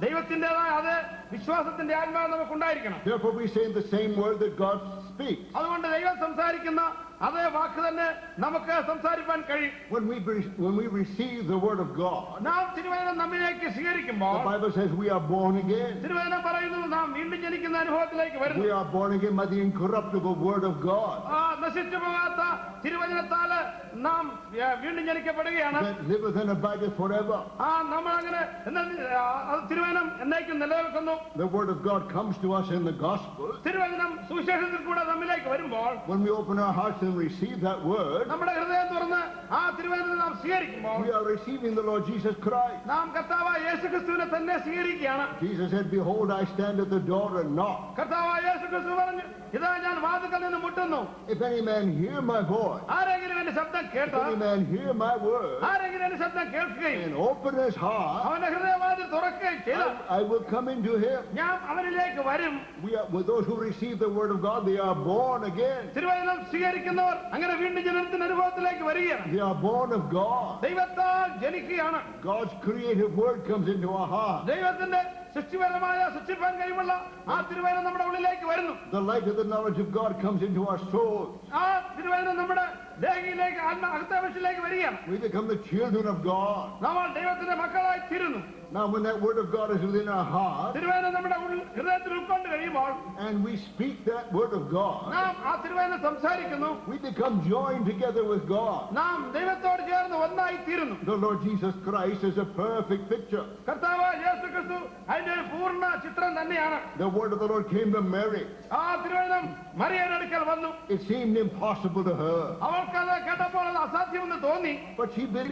ദൈവത്തിൻ്റെതായ അതേ വിശ്വാസത്തിന്റെ ആത്മാവ് നമുക്കുണ്ടായിരിക്കണം. Therefore we say the same word that God speaks. അതുകൊണ്ട് ദൈവം സംസാരിക്കുന്ന അതേ വാക്ക് തന്നെ നമുക്ക് സംസാരിക്കാൻ കഴിയും. When we receive the word of God, നാം തിരുവചനം നമ്മിലേക്ക് സ്വീകരിക്കുമ്പോൾ the Bible says we are born again. തിരുവചനം പറയുന്നു നാം വീണ്ടും ജനിക്കുന്ന അനുഭവത്തിലേക്ക് വരുന്നു. We are born again by the incorruptible word of God. നശിച്ചു പോകാത്ത തിരുവചനത്താല് നാം വീണ്ടും ജനിക്കപ്പെടുകയാണ്. That liveth and abideth forever. നമ്മൾ അങ്ങനെ തിരുവചനം എന്നേക്കും നിലനിൽക്കുന്നു. The word of God comes to us in the gospel. തിരുവചനം സുവിശേഷത്തിൽ കൂടെ നമ്മിലേക്ക് വരുമ്പോൾ When we open our hearts and receive that word, നമ്മുടെ ഹൃദയം തുറന്ന് ആ തിരുവചനം നാം സ്വീകരിക്കുമ്പോൾ we are receiving the Lord Jesus Christ. നാം കർത്താവായ യേശുക്രിസ്തുവിനെ തന്നെ സ്വീകരിക്കുകയാണ്. Jesus said, behold, I stand at the door and knock. കർത്താവായ യേശുക്രിസ്തു പറഞ്ഞു, ഇതാ ഞാൻ വാതിൽക്കൽ നിന്ന് മുട്ടുന്നു. If any man hear my voice, ആരെങ്കിലും എന്റെ ശബ്ദം കേട്ടാൽ, if any man hear my word, ആരെങ്കിലും എന്റെ ശബ്ദം കേൾക്കുകയും and open his heart, അവന്റെ ഹൃദയവാതിൽ തുറക്കുകയും ചെയ്താൽ I will come into him. ഞാൻ അവനിലേക്ക് വരും. With those who receive the word of God, they are born again. തിരുവചനം സ്വീകരിക്കുന്നവർ അങ്ങനെ വീണ്ടും ജനനത്തിന്റെ അനുഭവത്തിലേക്ക് വരികയാണ്. They are born of God. ദൈവത്താൽ ജനിക്കുകയാണ്. God's creative word comes into our heart. ദൈവത്തിന്റെ സൃഷ്ടിപരമായ സൃഷ്ടിപ്പാൻ കഴിവുള്ള ആ തിരുവചനം നമ്മുടെ ഉള്ളിലേക്ക് വരുന്നു. The light of the knowledge of God comes into our soul. ആ തിരുവചനം നമ്മുടെ ദേഹിയിലേക്ക് അകത്താവശ്യത്തിലേക്ക് വരികയാണ്. We become the children of God. നമ്മൾ ദൈവത്തിന്റെ മക്കളായി തീരുന്നു. Now when that word of God is within our heart, തിരുവചനം നമ്മുടെ ഹൃദയത്തിൽ ഉൾക്കൊണ്ട് കഴിയുമ്പോൾ, and we speak that word of God, നാം ആ തിരുവചനം സംസാരിക്കുന്നു. we become joined together with God. നാം ദൈവത്തോട് ചേർന്ന് ഒന്നായി തീരുന്നു. The Lord Jesus Christ is a perfect picture. കർത്താവ് യേശുക്രിസ്തു അതിന്റെ ഒരു പൂർണ്ണ ചിത്രം തന്നെയാണ്. The word of the Lord came to Mary. ആ തിരുവചനം മറിയയുടെ അടുക്കൽ വന്നു. It seemed impossible to her, അവൾക്കത് കേട്ടപ്പോൾ അത് അസാധ്യമെന്ന് തോന്നി. but she believed.